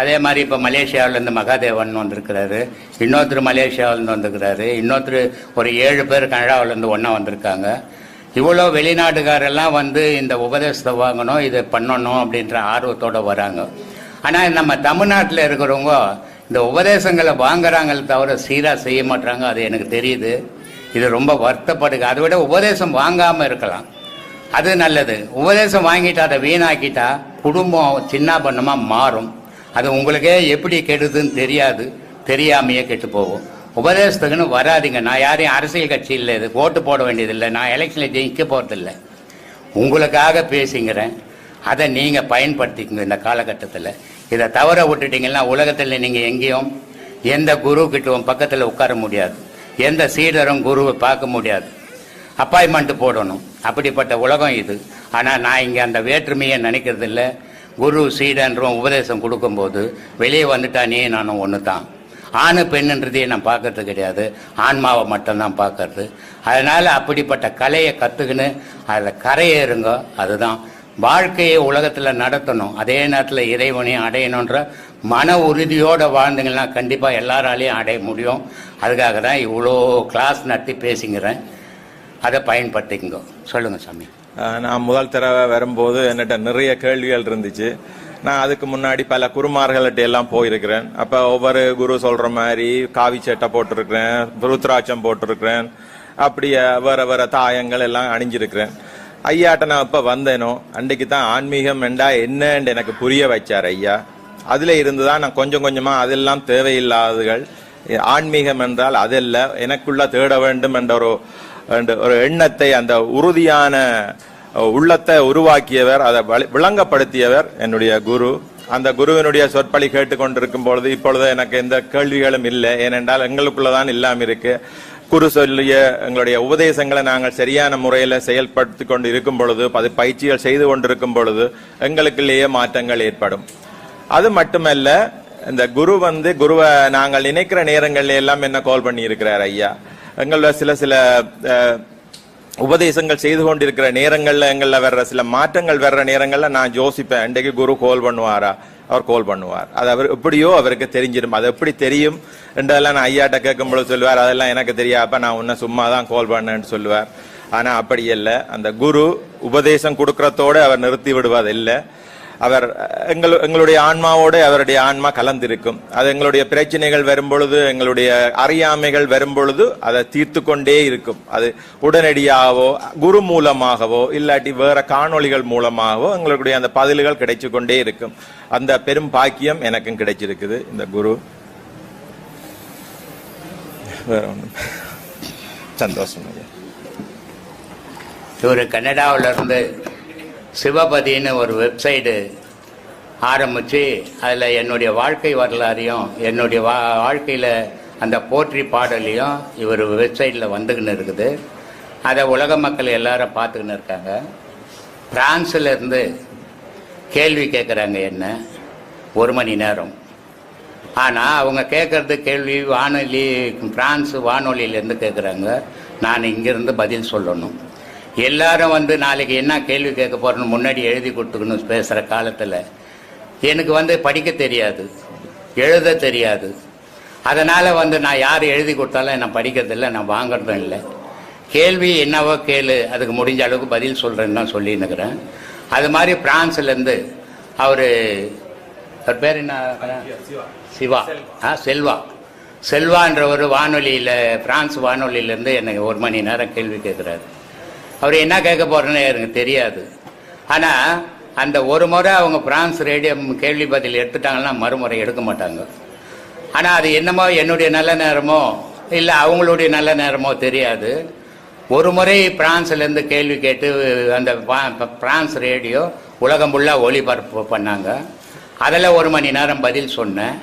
அதே மாதிரி இப்போ மலேசியாவிலேருந்து மகாதேவன் வந்திருக்கிறாரு, இன்னொருத்தர் மலேசியாவிலேருந்து வந்திருக்கிறாரு, இன்னொருத்தர் ஒரு 7 பேர் கனடாவிலேருந்து ஒன்றா வந்திருக்காங்க. இவ்வளோ வெளிநாட்டுக்காரெல்லாம் இந்த உபதேசத்தை வாங்கணும், இதை பண்ணணும் அப்படின்ற ஆர்வத்தோடு வராங்க. ஆனால் நம்ம தமிழ்நாட்டில் இருக்கிறவங்க இந்த உபதேசங்களை வாங்குறாங்களே தவிர சீராக செய்ய மாட்டாங்க. அது எனக்கு தெரியுது. இது ரொம்ப வருத்தப்படுங்க. அதை விட உபதேசம் வாங்காமல் இருக்கலாம், அது நல்லது. உபதேசம் வாங்கிட்டா அதை வீணாக்கிட்டா குடும்பம் சின்ன பண்ணமாக மாறும். அது உங்களுக்கே எப்படி கெடுதுன்னு தெரியாது, தெரியாமையே கெட்டு போகும். உபதேசத்துக்குன்னு வராதிங்க. நான் யாரையும் அரசியல் கட்சி இல்லை, இது ஓட்டு போட வேண்டியதில்லை, நான் எலெக்ஷனில் ஜெயிக்க போகிறதில்லை. உங்களுக்காக பேசிங்கிறேன். அதை நீங்கள் பயன்படுத்திக்கங்க இந்த காலகட்டத்தில். இதை தவற விட்டுட்டீங்கன்னா உலகத்தில் நீங்கள் எங்கேயும் எந்த குரு கிட்டவும் பக்கத்தில் உட்கார முடியாது, எந்த சீடரும் குருவை பார்க்க முடியாது, அப்பாயின்மெண்ட் போடணும். அப்படிப்பட்ட உலகம் இது. ஆனால் நான் இங்கே அந்த வேற்றுமையை நினைக்கிறது இல்லை. குரு சீடன்றோம் உபதேசம் கொடுக்கும்போது வெளியே வந்துட்டா நீ நானும் ஒன்று தான். ஆணு பெண்ணுன்றதையே நான் பார்க்கறது கிடையாது, ஆன்மாவை மட்டும்தான் பார்க்கறது. அதனால் அப்படிப்பட்ட கலையை கற்றுக்குன்னு அதில் கரையேறுங்க. அதுதான் வாழ்க்கையை உலகத்தில் நடத்தணும். அதே நேரத்தில் இறைவனையும் அடையணுன்ற மன உறுதியோடு வாழ்ந்துங்கன்னா கண்டிப்பாக எல்லாராலையும் அடைய முடியும். அதுக்காக தான் இவ்வளோ கிளாஸ் நடத்தி பேசிங்கிறேன். அதை பயன்படுத்திக்கங்க. சொல்லுங்கள் சாமி. நான் முதல் தடவை வரும்போது என்கிட்ட நிறைய கேள்விகள் இருந்துச்சு. நான் அதுக்கு முன்னாடி பல குருமார்கள்ட்ட எல்லாம் போயிருக்கிறேன். அப்போ ஒவ்வொரு குரு சொல்ற மாதிரி காவி சட்டை போட்டிருக்கிறேன், ருத்ராட்சம் போட்டிருக்கிறேன், அப்படியே வேற தாயங்கள் எல்லாம் அணிஞ்சிருக்கிறேன். ஐயாட்ட நான் இப்போ வந்தேனோ அன்றைக்கு தான் ஆன்மீகம் என்றா என்னன்னு எனக்கு புரிய வச்சார் ஐயா. அதில் இருந்து தான் நான் கொஞ்சம் கொஞ்சமாக அதெல்லாம் தேவையில்லாததுகள், ஆன்மீகம் என்றால் அதல்ல, எனக்குள்ள தேட வேண்டும் என்ற ஒரு எண்ணத்தை, அந்த உறுதியான உள்ளத்தை உருவாக்கியவர், அதை விளங்கப்படுத்தியவர் என்னுடைய குரு. அந்த குருவினுடைய சொற்பொழி கேட்டுக்கொண்டிருக்கும் பொழுது இப்பொழுது எனக்கு எந்த கேள்விகளும் இல்லை. ஏனென்றால் எங்களுக்குள்ளதான் இல்லாம இருக்கு. குரு சொல்லிய எங்களுடைய உபதேசங்களை நாங்கள் சரியான முறையில் செயல்படுத்தி கொண்டு இருக்கும் பொழுது, பயிற்சிகள் செய்து கொண்டிருக்கும் பொழுது எங்களுக்குள்ளேயே மாற்றங்கள் ஏற்படும். அது மட்டுமல்ல, இந்த குருவை நாங்கள் நினைக்கிற நேரங்கள்ல எல்லாம் என்ன கால் பண்ணி இருக்கிறார் ஐயா. எங்களோட சில உபதேசங்கள் செய்து கொண்டிருக்கிற நேரங்கள்ல எங்கள வர்ற சில மாற்றங்கள் வர்ற நேரங்கள்ல நான் யோசிப்பேன், இன்றைக்கு குரு கால் பண்ணுவாரா? அவர் கால் பண்ணுவார். அது அவர் எப்படியோ அவருக்கு தெரிஞ்சிடும். அது எப்படி தெரியும் என்றதெல்லாம் நான் ஐயாட்ட கேட்கும்போது சொல்லுவார், அதெல்லாம் எனக்கு தெரியாப்ப, நான் உன்ன சும்மா தான் கால் பண்ணேன்னு சொல்லுவார். ஆனா அப்படி இல்லை. அந்த குரு உபதேசம் கொடுக்கறதோடு அவர் நிறுத்தி விடுவதில்லை. அவர் எங்களுடைய ஆன்மாவோடு அவருடைய ஆன்மா கலந்திருக்கும். அது எங்களுடைய பிரச்சனைகள் வரும்பொழுது, எங்களுடைய அறியாமைகள் வரும்பொழுது அதை தீர்த்து கொண்டே இருக்கும். அது உடனடியாகவோ குரு மூலமாகவோ இல்லாட்டி வேற காணொளிகள் மூலமாகவோ எங்களுடைய அந்த பதில்கள் கிடைச்சு கொண்டே இருக்கும். அந்த பெரும் பாக்கியம் எனக்கும் கிடைச்சிருக்குது இந்த குரு. வேற ஒன்றும் சந்தோஷம். இவர் கனடாவில் இருந்து சிவபதின்னு ஒரு வெப்சைட்டு ஆரம்பித்து அதில் என்னுடைய வாழ்க்கை வரலாறையும் என்னுடைய வாழ்க்கையில் அந்த போற்றி பாடலையும் இவர் வெப்சைட்டில் வந்துக்கின்னு இருக்குது. அதை உலக மக்கள் எல்லாரும் பார்த்துக்கின்னு இருக்காங்க. பிரான்ஸில் இருந்து கேள்வி கேட்குறாங்க என்ன 1 மணி நேரம். ஆனால் அவங்க கேட்குறது கேள்வி வானொலி, பிரான்ஸ் வானொலியிலேருந்து கேட்குறாங்க. நான் இங்கேருந்து பதில் சொல்லணும். எல்லாரும் நாளைக்கு என்ன கேள்வி கேட்க போறேன்னு முன்னாடி எழுதி கொடுத்துக்கணும். பேசுகிற காலத்தில் எனக்கு படிக்க தெரியாது, எழுத தெரியாது. அதனால் நான் யார் எழுதி கொடுத்தாலும் நான் படிக்கிறதில்லை, நான் வாங்குறதும் இல்லை. கேள்வி என்னவோ கேளு, அதுக்கு முடிஞ்ச அளவுக்கு பதில் சொல்கிறேன்னு தான் சொல்லின்னுக்கிறேன். அது மாதிரி பிரான்ஸ்லேருந்து அவர் பேர் என்ன, செல்வான்ற ஒரு வானொலியில், பிரான்ஸ் வானொலியிலேருந்து எனக்கு 1 மணி நேரம் கேள்வி கேட்குறாரு. அவர் என்ன கேட்க போறேன்னு எனக்கு தெரியாது. ஆனால் அந்த ஒரு முறை அவங்க பிரான்ஸ் ரேடியோ கேள்வி பதில் எடுத்துட்டாங்கன்னா மறுமுறை எடுக்க மாட்டாங்க. ஆனால் அது என்னமோ என்னுடைய நல்ல நேரமோ இல்லை அவங்களுடைய நல்ல நேரமோ தெரியாது. ஒரு முறை பிரான்ஸ்லேருந்து கேள்வி கேட்டு அந்த பிரான்ஸ் ரேடியோ உலகம் ஃபுல்லாக ஒளிபரப்பு பண்ணாங்க. அதில் 1 மணி நேரம் பதில் சொன்னேன்.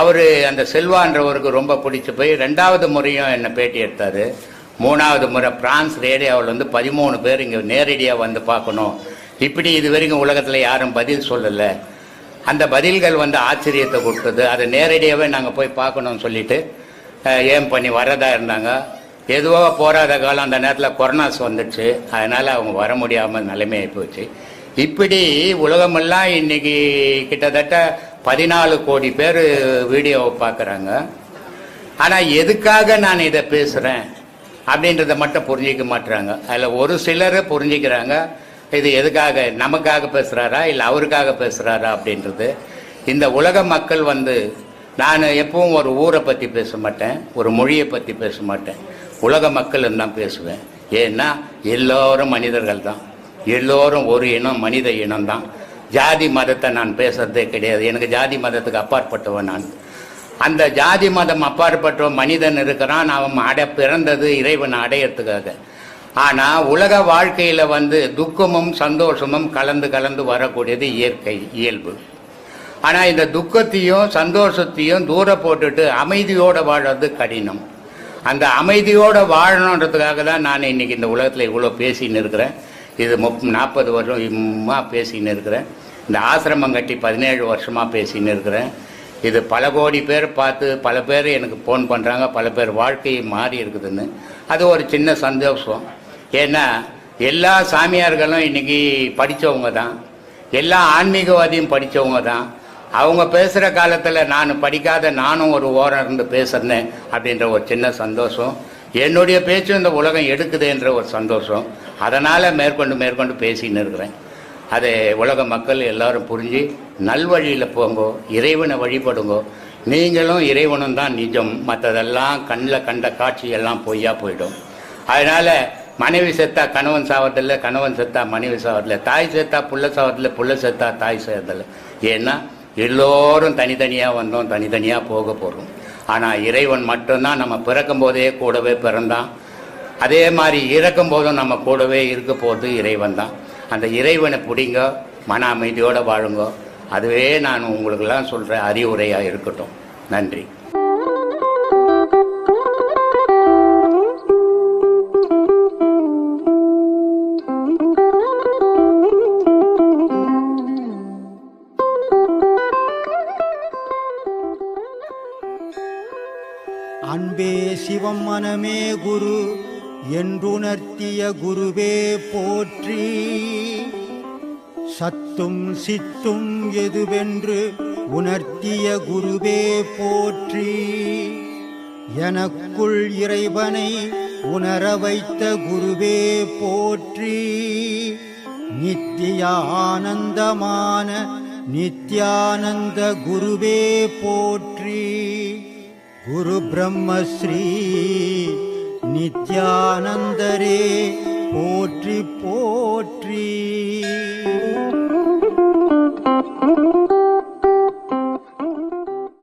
அவர் அந்த செல்வான்றவருக்கு ரொம்ப பிடிச்சி போய் 2வது முறையும் என்னை பேட்டி எடுத்தார். 3வது முறை பிரான்ஸ் ரேடியோவில் 13 பேர் இங்கே நேரடியாக பார்க்கணும். இப்படி இது வரைக்கும் உலகத்தில் யாரும் பதில் சொல்லலை. அந்த பதில்கள் ஆச்சரியத்தை கொடுத்தது. அதை நேரடியாகவே நாங்கள் போய் பார்க்கணும்னு சொல்லிட்டு ஏம் பண்ணி வரதா இருந்தாங்க. எதுவோ போராத காலம், அந்த நேரத்தில் கொரோனாஸ் வந்துடுச்சு. அதனால் அவங்க வர முடியாமல் நிலைமையாகி போச்சு. இப்படி உலகமெல்லாம் இன்னைக்கு கிட்டத்தட்ட 14 கோடி பேர் வீடியோவை பார்க்குறாங்க. ஆனால் எதுக்காக நான் இதை பேசுகிறேன் அப்படின்றத மட்டும் புரிஞ்சிக்க மாட்டுறாங்க. அதில் ஒரு சிலர் புரிஞ்சிக்கிறாங்க, இது எதுக்காக, நமக்காக பேசுகிறாரா இல்லை அவருக்காக பேசுகிறாரா அப்படின்றது. இந்த உலக மக்கள் நான் எப்பவும் ஒரு ஊரை பற்றி பேச மாட்டேன், ஒரு மொழியை பற்றி பேச மாட்டேன், உலக மக்கள் தான் பேசுவேன். ஏன்னா எல்லோரும் மனிதர்கள் தான், எல்லோரும் ஒரு இனம், மனித இனம்தான். ஜாதி மதத்தை நான் பேசுறதே கிடையாது. எனக்கு ஜாதி மதத்துக்கு அப்பாற்பட்டவன் நான். அந்த ஜாதி மதம் அப்பாற்பட்ட மனிதன் இருக்கிறான், அவன் பிறந்தது இறைவன் அடையறதுக்காக. ஆனால் உலக வாழ்க்கையில் துக்கமும் சந்தோஷமும் கலந்து கலந்து வரக்கூடியது இயற்கை இயல்பு. ஆனால் இந்த துக்கத்தையும் சந்தோஷத்தையும் தூர போட்டுட்டு அமைதியோடு வாழறது கடினம். அந்த அமைதியோடு வாழணுன்றதுக்காக தான் நான் இன்னைக்கு இந்த உலகத்தில் இவ்வளோ பேசின்னு இருக்கிறேன். இது 40 வருஷமாக பேசின்னு இருக்கிறேன். இந்த ஆசிரமம் கட்டி 17 வருஷமாக பேசின்னு இருக்கிறேன். இது பல கோடி பேர் பார்த்து பல பேர் எனக்கு ஃபோன் பண்ணுறாங்க, பல பேர் வாழ்க்கை மாறி இருக்குதுன்னு. அது ஒரு சின்ன சந்தோஷம். ஏன்னா எல்லா சாமியார்களும் இன்னைக்கு படித்தவங்க தான், எல்லா ஆன்மீகவாதியும் படித்தவங்க தான். அவங்க பேசுகிற காலத்தில் நான் படிக்காத நானும் ஒரு ஓரம் இருந்து பேசுகிறேன் அப்படின்ற ஒரு சின்ன சந்தோஷம். என்னுடைய பேச்சும் இந்த உலகம் எடுக்குதுன்ற ஒரு சந்தோஷம். அதனால் மேற்கொண்டு பேசின்னு இருக்கிறேன். அதை உலக மக்கள் எல்லாரும் புரிஞ்சு நல்வழியில் போங்கோ, இறைவனை வழிபடுங்கோ. நீங்களும் இறைவனும் தான் நிஜம், மற்றதெல்லாம் கண்ணில் கண்ட காட்சி எல்லாம் பொய்யா போயிடும். அதனால் மனைவி செத்தா கணவன் சாவதில்லை, கணவன் செத்தா மனைவி சாவதில்லை, தாய் செத்தா புள்ள சாவதில்லை, புள்ள செத்தா தாய் சாவதில்லை. ஏன்னா எல்லோரும் தனித்தனியாக வந்தோம், தனித்தனியாக போக போகிறோம். ஆனால் இறைவன் மட்டும்தான் நம்ம பிறக்கும் போதே கூடவே பிறந்தான். அதே மாதிரி இறக்கும் போதும் நம்ம கூடவே இருக்க போகிறது இறைவன் தான். அந்த இறைவனை பிடிங்க, மன அமைதியோடு வாழுங்க. அதுவே நான் உங்களுக்கெல்லாம் சொல்கிற அறிவுரையாக இருக்கட்டும். நன்றி. அன்பே சிவம் மனமே குரு என்றுணர்த்திய குருவே போற்றி. சத்தும் சித்தும் எதுவென்று உணர்த்திய குருவே போற்றி. எனக்குள் இறைவனை உணர வைத்த குருவே போற்றி. நித்திய ஆனந்தமான நித்யானந்த குருவே போற்றி. குரு பிரம்மஸ்ரீ நித்யானந்தரே போற்றி